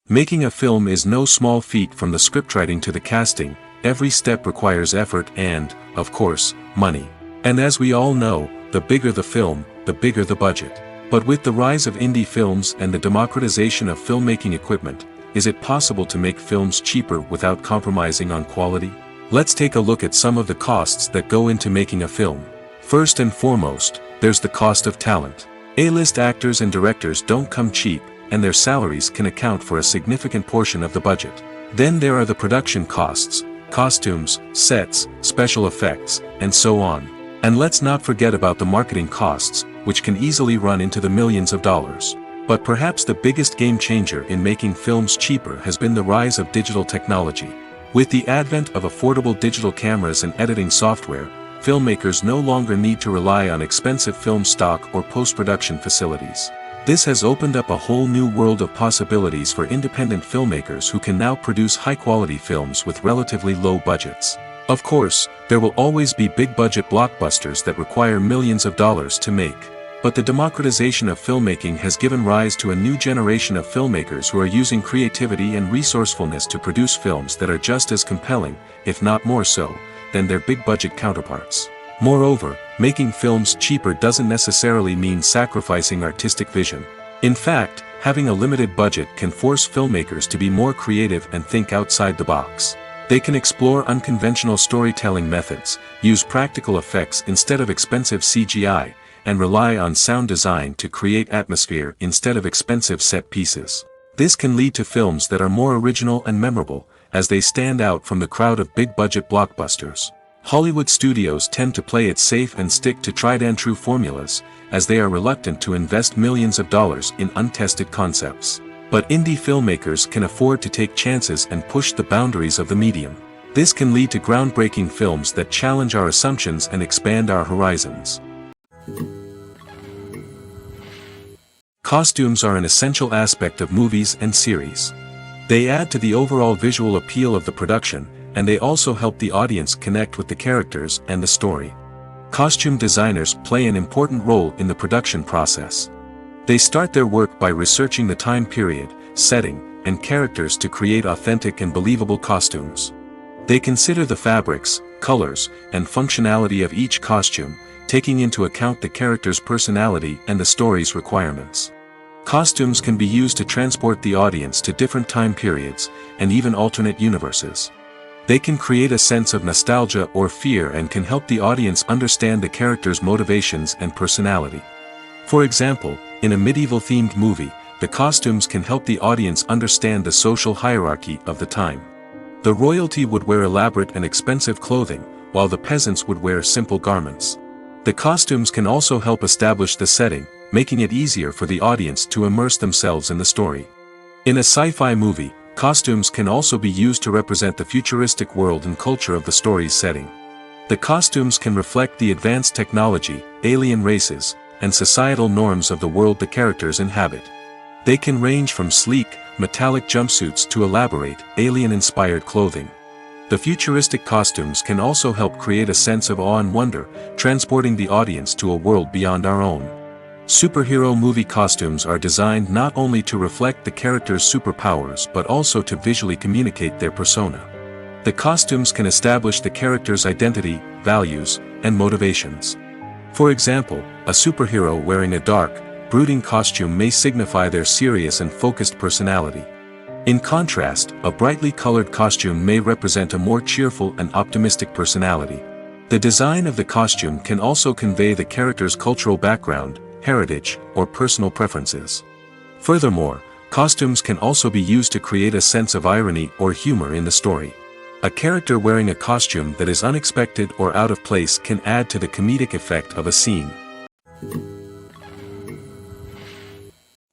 Making a film is no small feat. From the scriptwriting to the casting, every step requires effort and, of course, money. And as we all know, the bigger the film, the bigger the budget. But with the rise of indie films and the democratization of filmmaking equipment, is it possible to make films cheaper without compromising on quality? Let's take a look at some of the costs that go into making a film. First and foremost, there's the cost of talent. A-list actors and directors don't come cheap, and their salaries can account for a significant portion of the budget. Then there are the production costs, costumes, sets, special effects, and so on. And let's not forget about the marketing costs, which can easily run into the millions of dollars. But perhaps the biggest game changer in making films cheaper has been the rise of digital technology. With the advent of affordable digital cameras and editing software, filmmakers no longer need to rely on expensive film stock or post-production facilities. This has opened up a whole new world of possibilities for independent filmmakers who can now produce high-quality films with relatively low budgets. Of course, there will always be big-budget blockbusters that require millions of dollars to make. But the democratization of filmmaking has given rise to a new generation of filmmakers who are using creativity and resourcefulness to produce films that are just as compelling, if not more so, than their big-budget counterparts. Moreover, making films cheaper doesn't necessarily mean sacrificing artistic vision. In fact, having a limited budget can force filmmakers to be more creative and think outside the box. They can explore unconventional storytelling methods, use practical effects instead of expensive CGI, and rely on sound design to create atmosphere instead of expensive set pieces. This can lead to films that are more original and memorable, as they stand out from the crowd of big-budget blockbusters. Hollywood studios tend to play it safe and stick to tried-and-true formulas, as they are reluctant to invest millions of dollars in untested concepts. But indie filmmakers can afford to take chances and push the boundaries of the medium. This can lead to groundbreaking films that challenge our assumptions and expand our horizons. Costumes are an essential aspect of movies and series. They add to the overall visual appeal of the production, and they also help the audience connect with the characters and the story. Costume designers play an important role in the production process. They start their work by researching the time period, setting, and characters to create authentic and believable costumes. They consider the fabrics, colors, and functionality of each costume, taking into account the character's personality and the story's requirements. Costumes can be used to transport the audience to different time periods, and even alternate universes. They can create a sense of nostalgia or fear and can help the audience understand the character's motivations and personality. For example, in a medieval-themed movie, the costumes can help the audience understand the social hierarchy of the time. The royalty would wear elaborate and expensive clothing, while the peasants would wear simple garments. The costumes can also help establish the setting, making it easier for the audience to immerse themselves in the story. In a sci-fi movie, costumes can also be used to represent the futuristic world and culture of the story's setting. The costumes can reflect the advanced technology, alien races, and societal norms of the world the characters inhabit. They can range from sleek, metallic jumpsuits to elaborate, alien-inspired clothing. The futuristic costumes can also help create a sense of awe and wonder, transporting the audience to a world beyond our own. Superhero movie costumes are designed not only to reflect the character's superpowers but also to visually communicate their persona. The costumes can establish the character's identity, values, and motivations. For example, a superhero wearing a dark, brooding costume may signify their serious and focused personality. In contrast, a brightly colored costume may represent a more cheerful and optimistic personality. The design of the costume can also convey the character's cultural background, heritage, or personal preferences. Furthermore, costumes can also be used to create a sense of irony or humor in the story. A character wearing a costume that is unexpected or out of place can add to the comedic effect of a scene.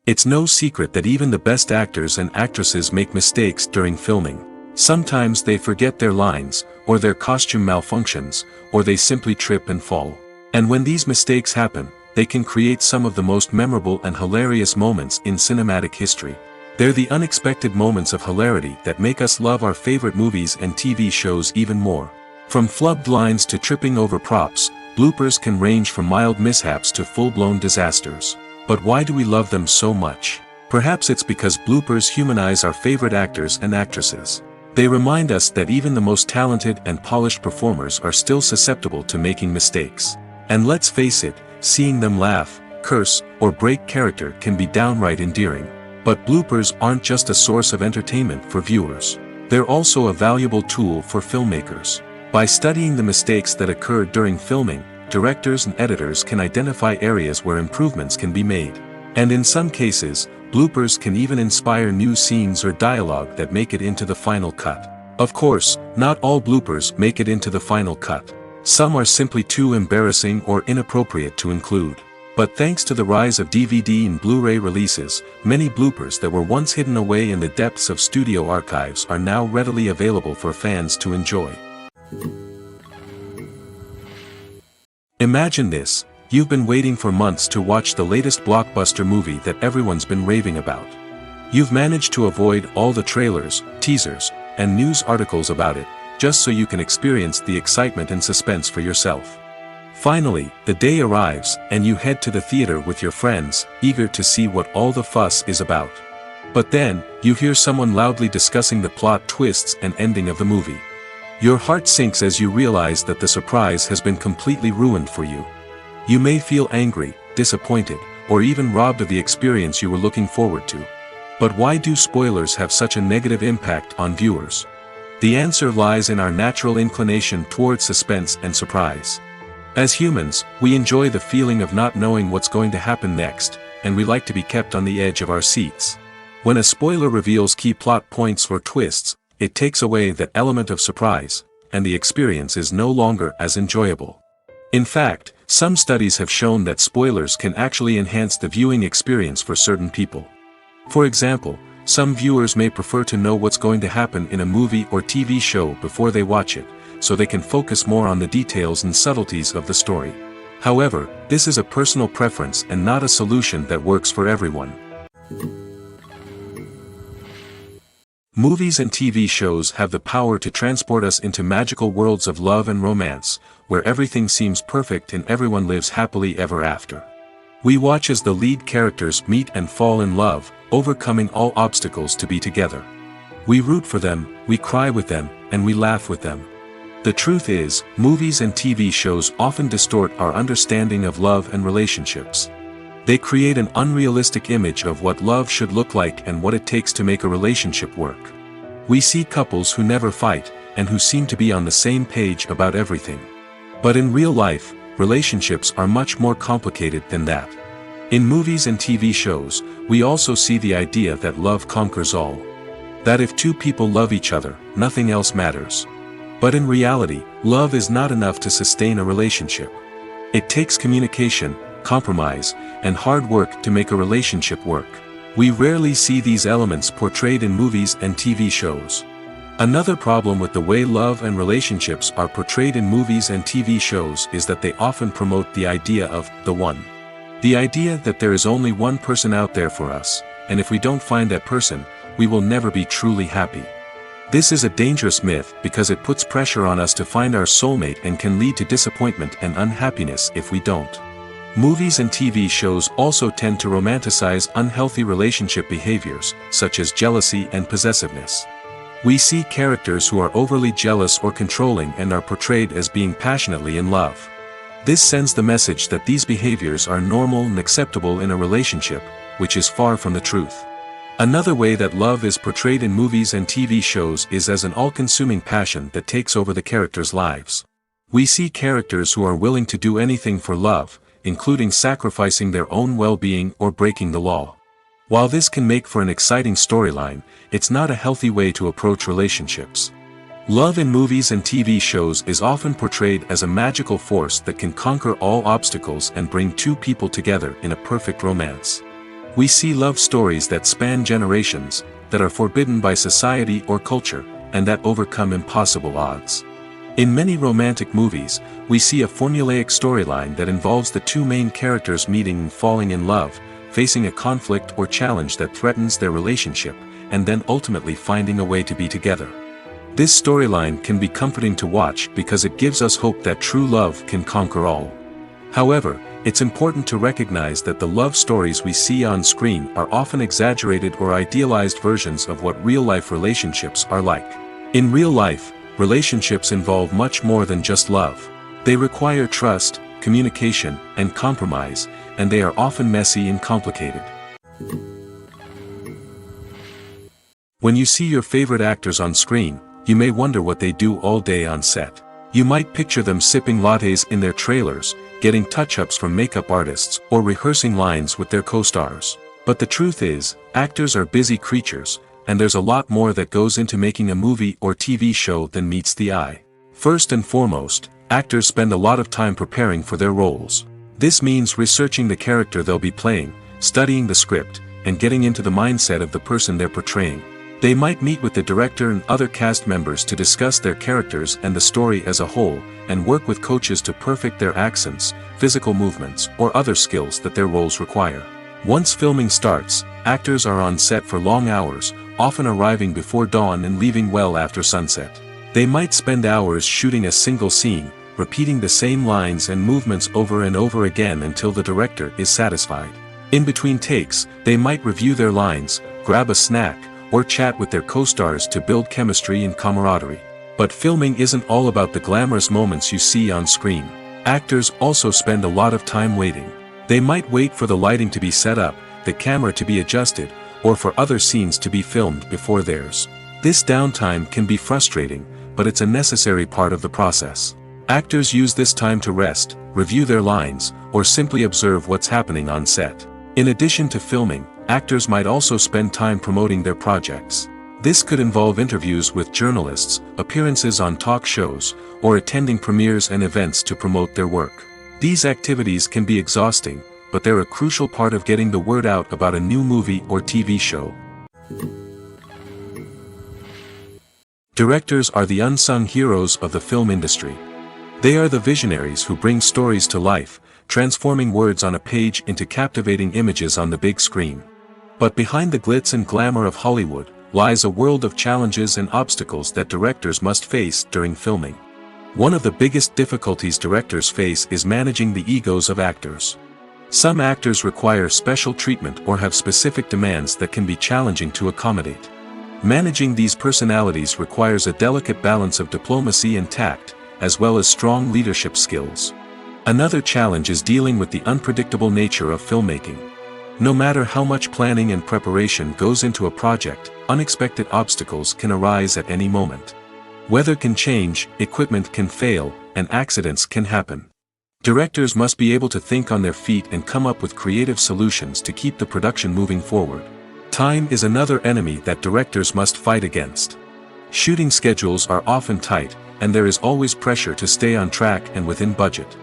It's no secret that even the best actors and actresses make mistakes during filming. Sometimes they forget their lines, or their costume malfunctions, or they simply trip and fall. And when these mistakes happen, they can create some of the most memorable and hilarious moments in cinematic history. They're the unexpected moments of hilarity that make us love our favorite movies and TV shows even more. From flubbed lines to tripping over props, bloopers can range from mild mishaps to full-blown disasters. But why do we love them so much? Perhaps it's because bloopers humanize our favorite actors and actresses. They remind us that even the most talented and polished performers are still susceptible to making mistakes. And let's face it, seeing them laugh, curse, or break character can be downright endearing. But bloopers aren't just a source of entertainment for viewers. They're also a valuable tool for filmmakers. By studying the mistakes that occurred during filming, directors and editors can identify areas where improvements can be made. And in some cases, bloopers can even inspire new scenes or dialogue that make it into the final cut. Of course, not all bloopers make it into the final cut. Some are simply too embarrassing or inappropriate to include. But thanks to the rise of DVD and Blu-ray releases, many bloopers that were once hidden away in the depths of studio archives are now readily available for fans to enjoy. Imagine this, you've been waiting for months to watch the latest blockbuster movie that everyone's been raving about. You've managed to avoid all the trailers, teasers, and news articles about it, just so you can experience the excitement and suspense for yourself. Finally, the day arrives, and you head to the theater with your friends, eager to see what all the fuss is about. But then, you hear someone loudly discussing the plot twists and ending of the movie. Your heart sinks as you realize that the surprise has been completely ruined for you. You may feel angry, disappointed, or even robbed of the experience you were looking forward to. But why do spoilers have such a negative impact on viewers? The answer lies in our natural inclination toward suspense and surprise. As humans, we enjoy the feeling of not knowing what's going to happen next, and we like to be kept on the edge of our seats. When a spoiler reveals key plot points or twists, it takes away that element of surprise, and the experience is no longer as enjoyable. In fact, some studies have shown that spoilers can actually enhance the viewing experience for certain people. For example, some viewers may prefer to know what's going to happen in a movie or TV show before they watch it, so they can focus more on the details and subtleties of the story. However, this is a personal preference and not a solution that works for everyone. Movies and TV shows have the power to transport us into magical worlds of love and romance, where everything seems perfect and everyone lives happily ever after. We watch as the lead characters meet and fall in love, overcoming all obstacles to be together. We root for them, we cry with them, and we laugh with them. The truth is, movies and TV shows often distort our understanding of love and relationships. They create an unrealistic image of what love should look like and what it takes to make a relationship work. We see couples who never fight, and who seem to be on the same page about everything. But in real life, relationships are much more complicated than that. In movies and TV shows, we also see the idea that love conquers all. That if two people love each other, nothing else matters. But in reality, love is not enough to sustain a relationship. It takes communication, compromise, and hard work to make a relationship work. We rarely see these elements portrayed in movies and TV shows. Another problem with the way love and relationships are portrayed in movies and TV shows is that they often promote the idea of the one. The idea that there is only one person out there for us, and if we don't find that person, we will never be truly happy. This is a dangerous myth because it puts pressure on us to find our soulmate and can lead to disappointment and unhappiness if we don't. Movies and TV shows also tend to romanticize unhealthy relationship behaviors, such as jealousy and possessiveness. We see characters who are overly jealous or controlling and are portrayed as being passionately in love. This sends the message that these behaviors are normal and acceptable in a relationship, which is far from the truth. Another way that love is portrayed in movies and TV shows is as an all-consuming passion that takes over the characters' lives. We see characters who are willing to do anything for love, including sacrificing their own well-being or breaking the law. While this can make for an exciting storyline, it's not a healthy way to approach relationships. Love in movies and TV shows is often portrayed as a magical force that can conquer all obstacles and bring two people together in a perfect romance. We see love stories that span generations, that are forbidden by society or culture, and that overcome impossible odds. In many romantic movies, we see a formulaic storyline that involves the two main characters meeting and falling in love, facing a conflict or challenge that threatens their relationship, and then ultimately finding a way to be together. This storyline can be comforting to watch because it gives us hope that true love can conquer all. However, it's important to recognize that the love stories we see on screen are often exaggerated or idealized versions of what real-life relationships are like. In real life, relationships involve much more than just love. They require trust, communication, and compromise, and they are often messy and complicated. When you see your favorite actors on screen, you may wonder what they do all day on set. You might picture them sipping lattes in their trailers, getting touch-ups from makeup artists, or rehearsing lines with their co-stars. But the truth is, actors are busy creatures, and there's a lot more that goes into making a movie or TV show than meets the eye. First and foremost, actors spend a lot of time preparing for their roles. This means researching the character they'll be playing, studying the script, and getting into the mindset of the person they're portraying. They might meet with the director and other cast members to discuss their characters and the story as a whole, and work with coaches to perfect their accents, physical movements, or other skills that their roles require. Once filming starts, actors are on set for long hours, often arriving before dawn and leaving well after sunset. They might spend hours shooting a single scene, repeating the same lines and movements over and over again until the director is satisfied. In between takes, they might review their lines, grab a snack, or chat with their co-stars to build chemistry and camaraderie. But filming isn't all about the glamorous moments you see on screen. Actors also spend a lot of time waiting. They might wait for the lighting to be set up, the camera to be adjusted, or for other scenes to be filmed before theirs. This downtime can be frustrating, but it's a necessary part of the process. Actors use this time to rest, review their lines, or simply observe what's happening on set. In addition to filming, actors might also spend time promoting their projects. This could involve interviews with journalists, appearances on talk shows, or attending premieres and events to promote their work. These activities can be exhausting, but they're a crucial part of getting the word out about a new movie or TV show. Directors are the unsung heroes of the film industry. They are the visionaries who bring stories to life, transforming words on a page into captivating images on the big screen. But behind the glitz and glamour of Hollywood, lies a world of challenges and obstacles that directors must face during filming. One of the biggest difficulties directors face is managing the egos of actors. Some actors require special treatment or have specific demands that can be challenging to accommodate. Managing these personalities requires a delicate balance of diplomacy and tact, as well as strong leadership skills. Another challenge is dealing with the unpredictable nature of filmmaking. No matter how much planning and preparation goes into a project, unexpected obstacles can arise at any moment. Weather can change, equipment can fail, and accidents can happen. Directors must be able to think on their feet and come up with creative solutions to keep the production moving forward. Time is another enemy that directors must fight against. Shooting schedules are often tight, and there is always pressure to stay on track and within budget.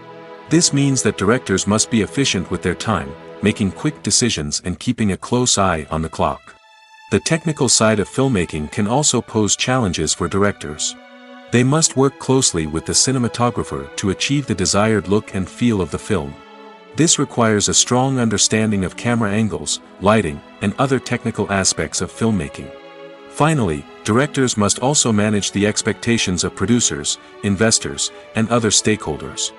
This means that directors must be efficient with their time, making quick decisions and keeping a close eye on the clock. The technical side of filmmaking can also pose challenges for directors. They must work closely with the cinematographer to achieve the desired look and feel of the film. This requires a strong understanding of camera angles, lighting, and other technical aspects of filmmaking. Finally, directors must also manage the expectations of producers, investors, and other stakeholders.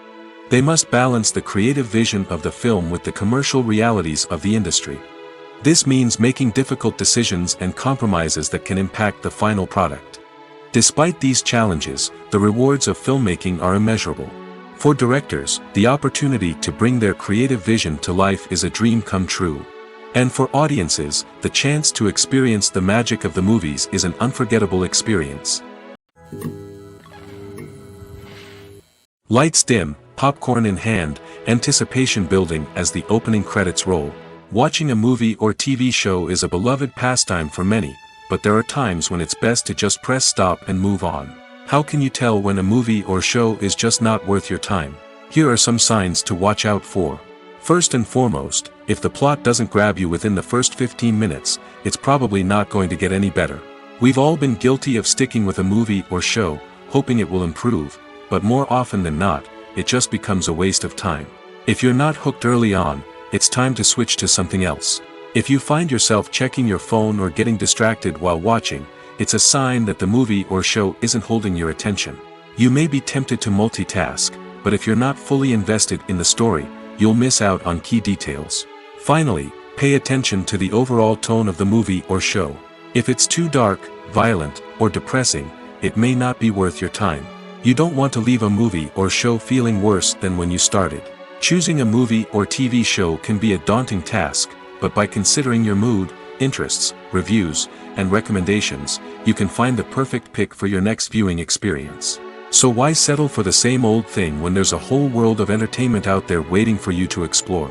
They must balance the creative vision of the film with the commercial realities of the industry. This means making difficult decisions and compromises that can impact the final product. Despite these challenges, the rewards of filmmaking are immeasurable. For directors, the opportunity to bring their creative vision to life is a dream come true. And for audiences, the chance to experience the magic of the movies is an unforgettable experience. Lights dim, popcorn in hand, anticipation building as the opening credits roll. Watching a movie or TV show is a beloved pastime for many, but there are times when it's best to just press stop and move on. How can you tell when a movie or show is just not worth your time? Here are some signs to watch out for. First and foremost, if the plot doesn't grab you within the first 15 minutes, it's probably not going to get any better. We've all been guilty of sticking with a movie or show, hoping it will improve, but more often than not, it just becomes a waste of time. If you're not hooked early on, it's time to switch to something else. If you find yourself checking your phone or getting distracted while watching, it's a sign that the movie or show isn't holding your attention. You may be tempted to multitask, but if you're not fully invested in the story, you'll miss out on key details. Finally, pay attention to the overall tone of the movie or show. If it's too dark, violent, or depressing, it may not be worth your time. You don't want to leave a movie or show feeling worse than when you started. Choosing a movie or TV show can be a daunting task, but by considering your mood, interests, reviews, and recommendations, you can find the perfect pick for your next viewing experience. So why settle for the same old thing when there's a whole world of entertainment out there waiting for you to explore?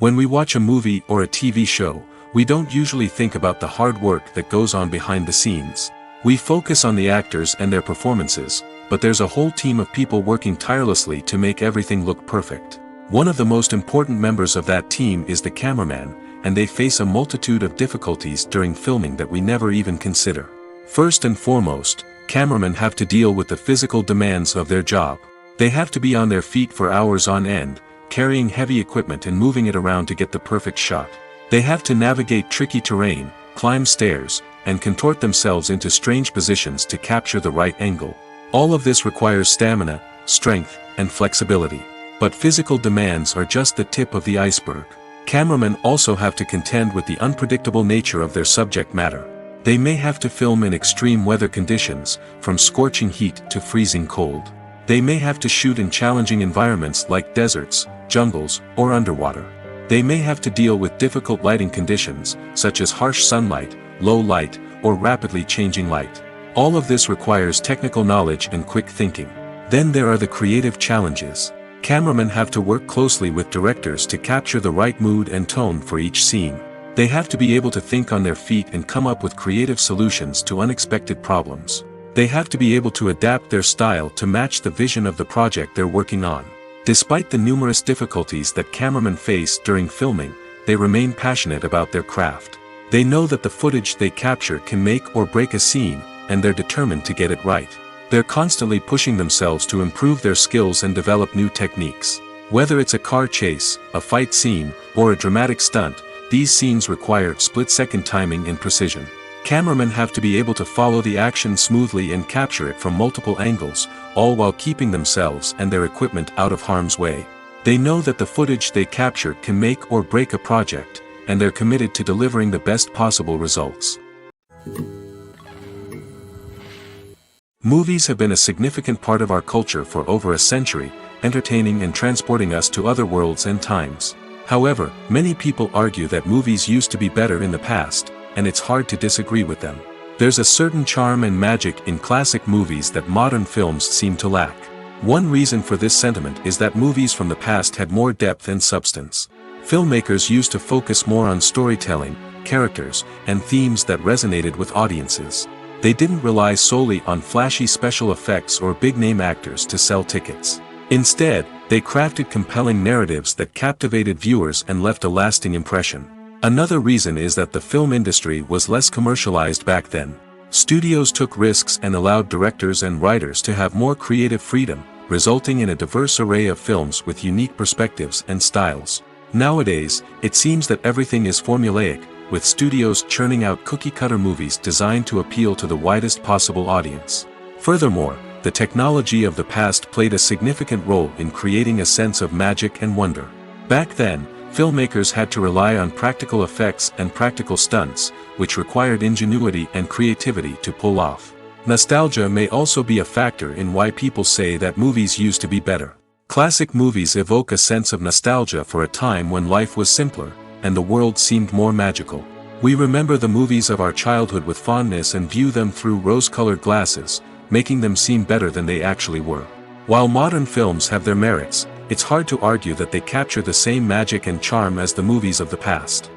When we watch a movie or a TV show, we don't usually think about the hard work that goes on behind the scenes. We focus on the actors and their performances, but there's a whole team of people working tirelessly to make everything look perfect. One of the most important members of that team is the cameraman, and they face a multitude of difficulties during filming that we never even consider. First and foremost, cameramen have to deal with the physical demands of their job. They have to be on their feet for hours on end, carrying heavy equipment and moving it around to get the perfect shot. They have to navigate tricky terrain, climb stairs, and contort themselves into strange positions to capture the right angle. All of this requires stamina, strength, and flexibility. But physical demands are just the tip of the iceberg. Cameramen also have to contend with the unpredictable nature of their subject matter. They may have to film in extreme weather conditions, from scorching heat to freezing cold. They may have to shoot in challenging environments like deserts, jungles, or underwater. They may have to deal with difficult lighting conditions, such as harsh sunlight, low light, or rapidly changing light. All of this requires technical knowledge and quick thinking. Then there are the creative challenges. Cameramen have to work closely with directors to capture the right mood and tone for each scene. They have to be able to think on their feet and come up with creative solutions to unexpected problems. They have to be able to adapt their style to match the vision of the project they're working on. Despite the numerous difficulties that cameramen face during filming, they remain passionate about their craft. They know that the footage they capture can make or break a scene, and they're determined to get it right. They're constantly pushing themselves to improve their skills and develop new techniques. Whether it's a car chase, a fight scene, or a dramatic stunt, these scenes require split-second timing and precision. Cameramen have to be able to follow the action smoothly and capture it from multiple angles, all while keeping themselves and their equipment out of harm's way. They know that the footage they capture can make or break a project, and they're committed to delivering the best possible results. Movies have been a significant part of our culture for over a century, entertaining and transporting us to other worlds and times. However, many people argue that movies used to be better in the past, and it's hard to disagree with them. There's a certain charm and magic in classic movies that modern films seem to lack. One reason for this sentiment is that movies from the past had more depth and substance. Filmmakers used to focus more on storytelling, characters, and themes that resonated with audiences. They didn't rely solely on flashy special effects or big-name actors to sell tickets. Instead, they crafted compelling narratives that captivated viewers and left a lasting impression. Another reason is that the film industry was less commercialized back then. Studios took risks and allowed directors and writers to have more creative freedom, resulting in a diverse array of films with unique perspectives and styles. Nowadays, it seems that everything is formulaic, with studios churning out cookie-cutter movies designed to appeal to the widest possible audience. Furthermore, the technology of the past played a significant role in creating a sense of magic and wonder. Back then, filmmakers had to rely on practical effects and practical stunts, which required ingenuity and creativity to pull off. Nostalgia may also be a factor in why people say that movies used to be better. Classic movies evoke a sense of nostalgia for a time when life was simpler, and the world seemed more magical. We remember the movies of our childhood with fondness and view them through rose-colored glasses, making them seem better than they actually were. While modern films have their merits, it's hard to argue that they capture the same magic and charm as the movies of the past.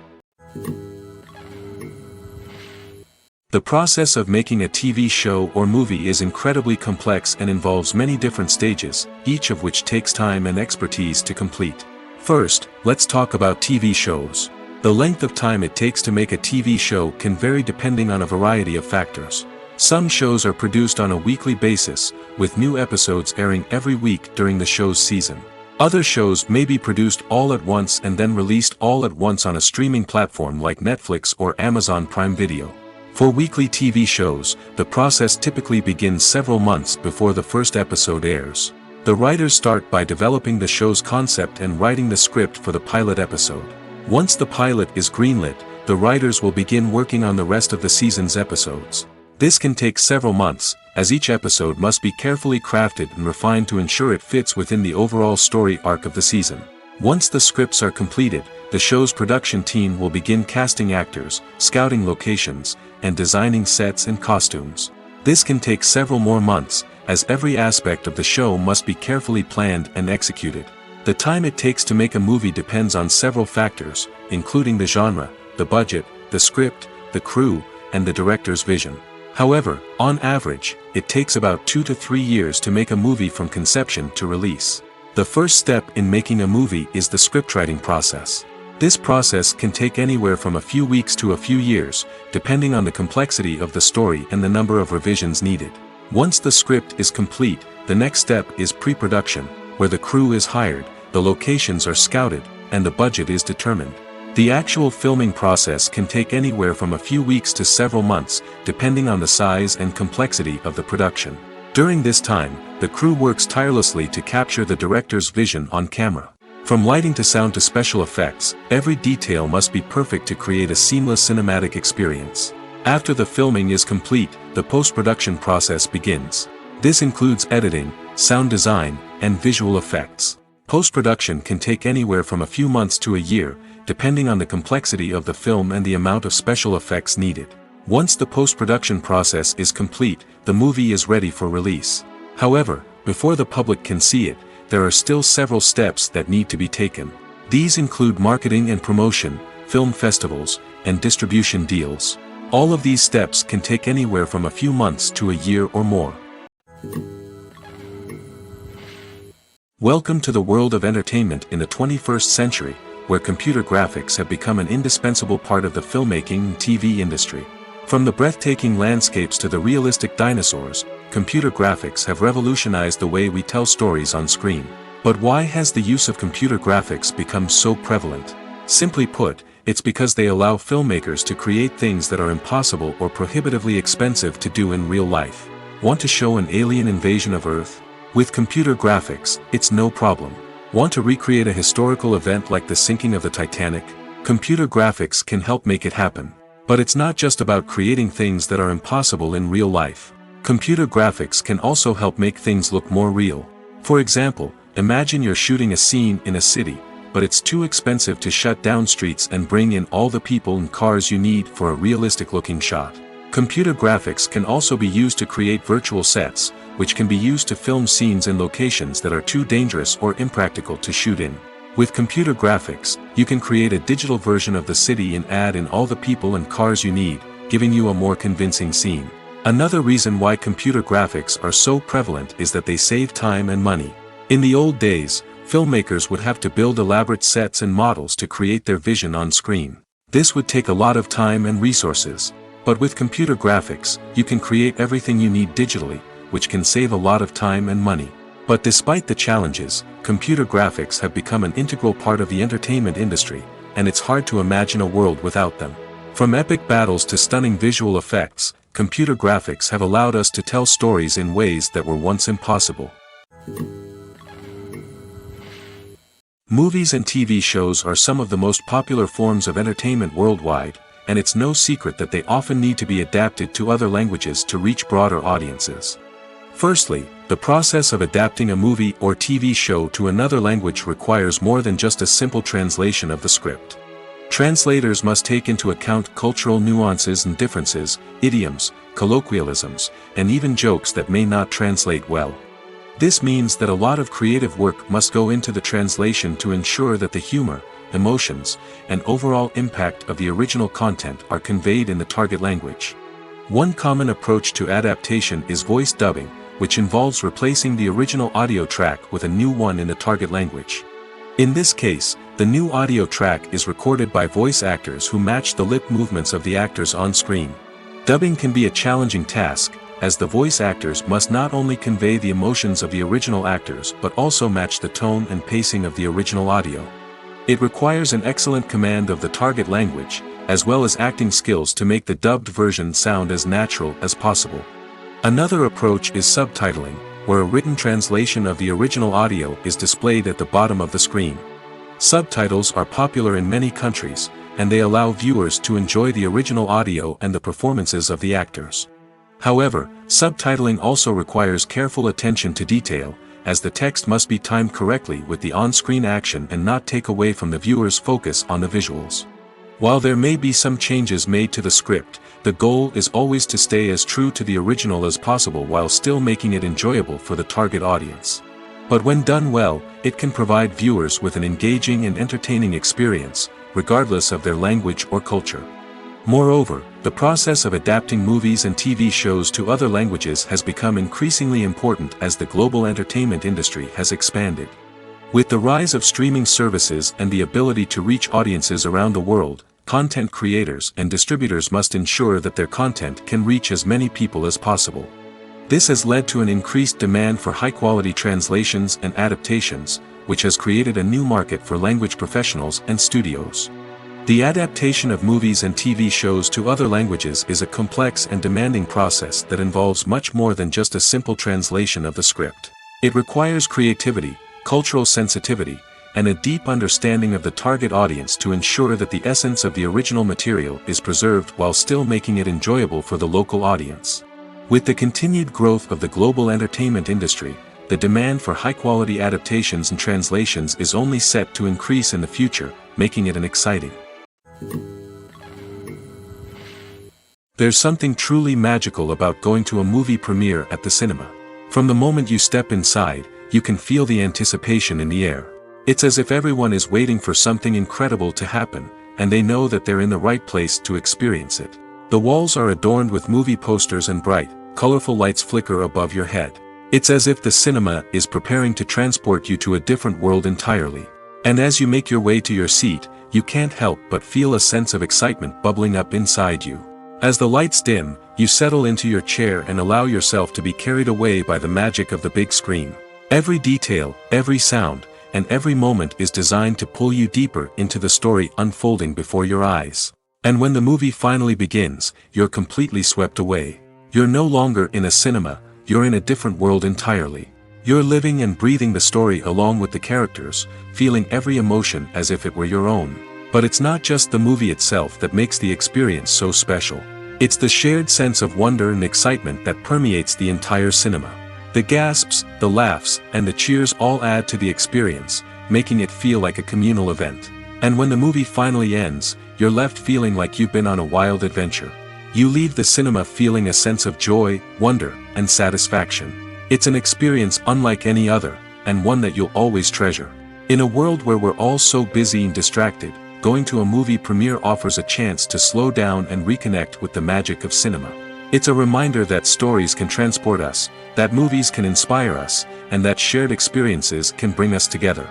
The process of making a TV show or movie is incredibly complex and involves many different stages, each of which takes time and expertise to complete. First, let's talk about TV shows. The length of time it takes to make a TV show can vary depending on a variety of factors. Some shows are produced on a weekly basis, with new episodes airing every week during the show's season. Other shows may be produced all at once and then released all at once on a streaming platform like Netflix or Amazon Prime Video. For weekly TV shows, the process typically begins several months before the first episode airs. The writers start by developing the show's concept and writing the script for the pilot episode. Once the pilot is greenlit, the writers will begin working on the rest of the season's episodes. This can take several months, as each episode must be carefully crafted and refined to ensure it fits within the overall story arc of the season. Once the scripts are completed, the show's production team will begin casting actors, scouting locations, and designing sets and costumes. This can take several more months, as every aspect of the show must be carefully planned and executed. The time it takes to make a movie depends on several factors, including the genre, the budget, the script, the crew, and the director's vision. However, on average, it takes about 2 to 3 years to make a movie from conception to release. The first step in making a movie is the scriptwriting process. This process can take anywhere from a few weeks to a few years, depending on the complexity of the story and the number of revisions needed. Once the script is complete, the next step is pre-production, where the crew is hired, the locations are scouted, and the budget is determined. The actual filming process can take anywhere from a few weeks to several months, depending on the size and complexity of the production. During this time, the crew works tirelessly to capture the director's vision on camera. From lighting to sound to special effects, every detail must be perfect to create a seamless cinematic experience. After the filming is complete, the post-production process begins. This includes editing, sound design, and visual effects. Post-production can take anywhere from a few months to a year, depending on the complexity of the film and the amount of special effects needed. Once the post-production process is complete, the movie is ready for release. However, before the public can see it, there are still several steps that need to be taken. These include marketing and promotion, film festivals, and distribution deals. All of these steps can take anywhere from a few months to a year or more. Welcome to the world of entertainment in the 21st century, where computer graphics have become an indispensable part of the filmmaking and TV industry. From the breathtaking landscapes to the realistic dinosaurs, computer graphics have revolutionized the way we tell stories on screen. But why has the use of computer graphics become so prevalent? Simply put, it's because they allow filmmakers to create things that are impossible or prohibitively expensive to do in real life. Want to show an alien invasion of Earth? With computer graphics, it's no problem. Want to recreate a historical event like the sinking of the Titanic? Computer graphics can help make it happen. But it's not just about creating things that are impossible in real life. Computer graphics can also help make things look more real. For example, imagine you're shooting a scene in a city, but it's too expensive to shut down streets and bring in all the people and cars you need for a realistic-looking shot. Computer graphics can also be used to create virtual sets, which can be used to film scenes in locations that are too dangerous or impractical to shoot in. With computer graphics, you can create a digital version of the city and add in all the people and cars you need, giving you a more convincing scene. Another reason why computer graphics are so prevalent is that they save time and money. In the old days, filmmakers would have to build elaborate sets and models to create their vision on screen. This would take a lot of time and resources. But with computer graphics, you can create everything you need digitally, which can save a lot of time and money. But despite the challenges, computer graphics have become an integral part of the entertainment industry, and it's hard to imagine a world without them. From epic battles to stunning visual effects, computer graphics have allowed us to tell stories in ways that were once impossible. Movies and TV shows are some of the most popular forms of entertainment worldwide, and it's no secret that they often need to be adapted to other languages to reach broader audiences. Firstly, the process of adapting a movie or TV show to another language requires more than just a simple translation of the script. Translators must take into account cultural nuances and differences, idioms, colloquialisms, and even jokes that may not translate well. This means that a lot of creative work must go into the translation to ensure that the humor, emotions, and overall impact of the original content are conveyed in the target language. One common approach to adaptation is voice dubbing, which involves replacing the original audio track with a new one in the target language. In this case, the new audio track is recorded by voice actors who match the lip movements of the actors on screen. Dubbing can be a challenging task, as the voice actors must not only convey the emotions of the original actors but also match the tone and pacing of the original audio. It requires an excellent command of the target language, as well as acting skills to make the dubbed version sound as natural as possible. Another approach is subtitling, where a written translation of the original audio is displayed at the bottom of the screen. Subtitles are popular in many countries, and they allow viewers to enjoy the original audio and the performances of the actors. However, subtitling also requires careful attention to detail, as the text must be timed correctly with the on-screen action and not take away from the viewer's focus on the visuals. While there may be some changes made to the script, the goal is always to stay as true to the original as possible while still making it enjoyable for the target audience. But when done well, it can provide viewers with an engaging and entertaining experience, regardless of their language or culture. Moreover, the process of adapting movies and TV shows to other languages has become increasingly important as the global entertainment industry has expanded. With the rise of streaming services and the ability to reach audiences around the world, content creators and distributors must ensure that their content can reach as many people as possible. This has led to an increased demand for high-quality translations and adaptations, which has created a new market for language professionals and studios. The adaptation of movies and TV shows to other languages is a complex and demanding process that involves much more than just a simple translation of the script. It requires creativity, cultural sensitivity, and a deep understanding of the target audience to ensure that the essence of the original material is preserved while still making it enjoyable for the local audience. With the continued growth of the global entertainment industry, the demand for high-quality adaptations and translations is only set to increase in the future, making it an exciting. There's something truly magical about going to a movie premiere at the cinema. From the moment you step inside, you can feel the anticipation in the air. It's as if everyone is waiting for something incredible to happen, and they know that they're in the right place to experience it. The walls are adorned with movie posters and bright, colorful lights flicker above your head. It's as if the cinema is preparing to transport you to a different world entirely. And as you make your way to your seat, you can't help but feel a sense of excitement bubbling up inside you. As the lights dim, you settle into your chair and allow yourself to be carried away by the magic of the big screen. Every detail, every sound, and every moment is designed to pull you deeper into the story unfolding before your eyes. And when the movie finally begins, you're completely swept away. You're no longer in a cinema, you're in a different world entirely. You're living and breathing the story along with the characters, feeling every emotion as if it were your own. But it's not just the movie itself that makes the experience so special. It's the shared sense of wonder and excitement that permeates the entire cinema. The gasps, the laughs, and the cheers all add to the experience, making it feel like a communal event. And when the movie finally ends, you're left feeling like you've been on a wild adventure. You leave the cinema feeling a sense of joy, wonder, and satisfaction. It's an experience unlike any other, and one that you'll always treasure. In a world where we're all so busy and distracted, going to a movie premiere offers a chance to slow down and reconnect with the magic of cinema. It's a reminder that stories can transport us, that movies can inspire us, and that shared experiences can bring us together.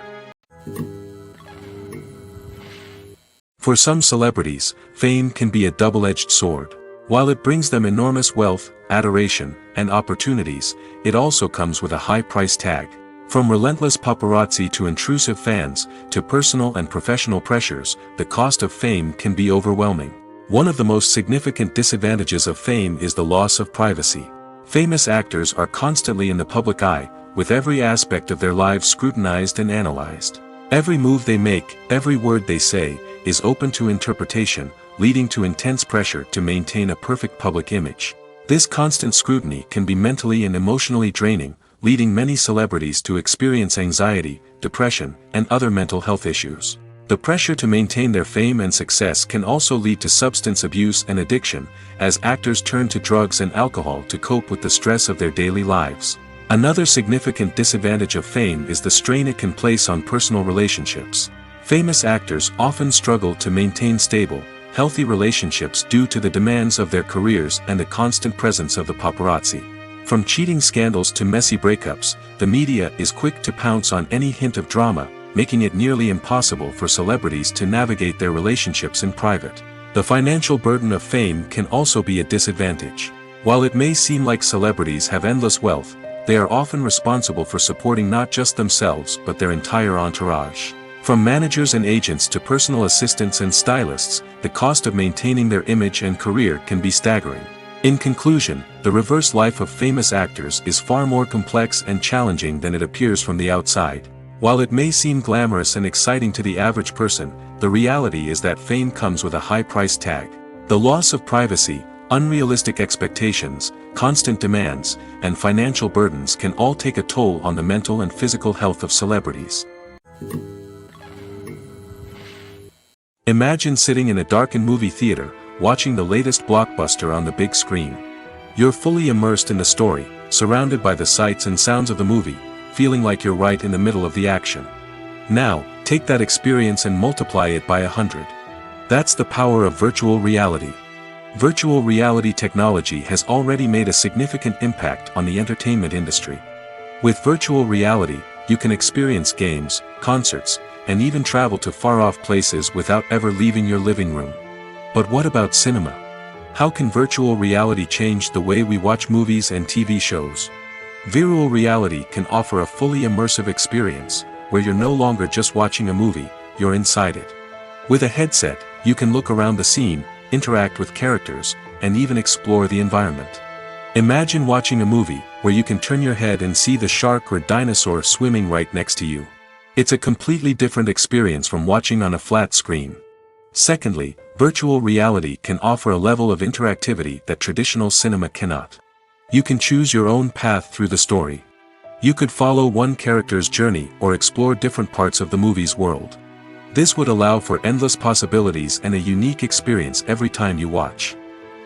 For some celebrities, fame can be a double-edged sword. While it brings them enormous wealth, adoration, and opportunities, it also comes with a high price tag. From relentless paparazzi to intrusive fans, to personal and professional pressures, the cost of fame can be overwhelming. One of the most significant disadvantages of fame is the loss of privacy. Famous actors are constantly in the public eye, with every aspect of their lives scrutinized and analyzed. Every move they make, every word they say, is open to interpretation, leading to intense pressure to maintain a perfect public image. This constant scrutiny can be mentally and emotionally draining, leading many celebrities to experience anxiety, depression, and other mental health issues. The pressure to maintain their fame and success can also lead to substance abuse and addiction, as actors turn to drugs and alcohol to cope with the stress of their daily lives. Another significant disadvantage of fame is the strain it can place on personal relationships. Famous actors often struggle to maintain stable, healthy relationships due to the demands of their careers and the constant presence of the paparazzi. From cheating scandals to messy breakups, the media is quick to pounce on any hint of drama, making it nearly impossible for celebrities to navigate their relationships in private. The financial burden of fame can also be a disadvantage. While it may seem like celebrities have endless wealth, they are often responsible for supporting not just themselves but their entire entourage. From managers and agents to personal assistants and stylists, the cost of maintaining their image and career can be staggering. In conclusion, the reverse life of famous actors is far more complex and challenging than it appears from the outside. While it may seem glamorous and exciting to the average person, the reality is that fame comes with a high price tag. The loss of privacy, unrealistic expectations, constant demands, and financial burdens can all take a toll on the mental and physical health of celebrities. Imagine sitting in a darkened movie theater, watching the latest blockbuster on the big screen. You're fully immersed in the story, surrounded by the sights and sounds of the movie, feeling like you're right in the middle of the action. Now, take that experience and multiply it by 100. That's the power of virtual reality. Virtual reality technology has already made a significant impact on the entertainment industry. With virtual reality, you can experience games, concerts, and even travel to far-off places without ever leaving your living room. But what about cinema? How can virtual reality change the way we watch movies and TV shows? Virtual reality can offer a fully immersive experience, where you're no longer just watching a movie, you're inside it. With a headset, you can look around the scene, interact with characters, and even explore the environment. Imagine watching a movie, where you can turn your head and see the shark or dinosaur swimming right next to you. It's a completely different experience from watching on a flat screen. Secondly, virtual reality can offer a level of interactivity that traditional cinema cannot. You can choose your own path through the story. You could follow one character's journey or explore different parts of the movie's world. This would allow for endless possibilities and a unique experience every time you watch.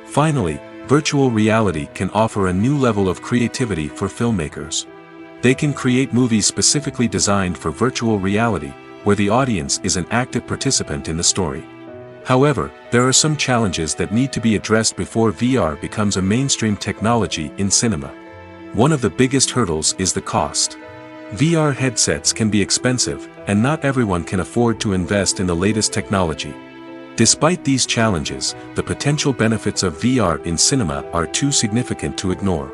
Finally, virtual reality can offer a new level of creativity for filmmakers. They can create movies specifically designed for virtual reality, where the audience is an active participant in the story. However, there are some challenges that need to be addressed before VR becomes a mainstream technology in cinema. One of the biggest hurdles is the cost. VR headsets can be expensive, and not everyone can afford to invest in the latest technology. Despite these challenges, the potential benefits of VR in cinema are too significant to ignore.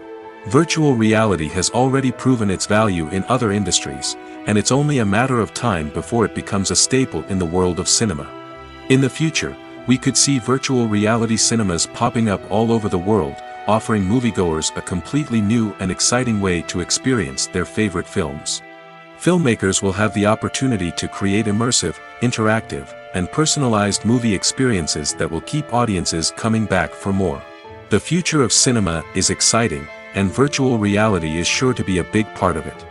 Virtual reality has already proven its value in other industries, and it's only a matter of time before it becomes a staple in the world of cinema. In the future, we could see virtual reality cinemas popping up all over the world, offering moviegoers a completely new and exciting way to experience their favorite films. Filmmakers will have the opportunity to create immersive, interactive, and personalized movie experiences that will keep audiences coming back for more. The future of cinema is exciting, and virtual reality is sure to be a big part of it.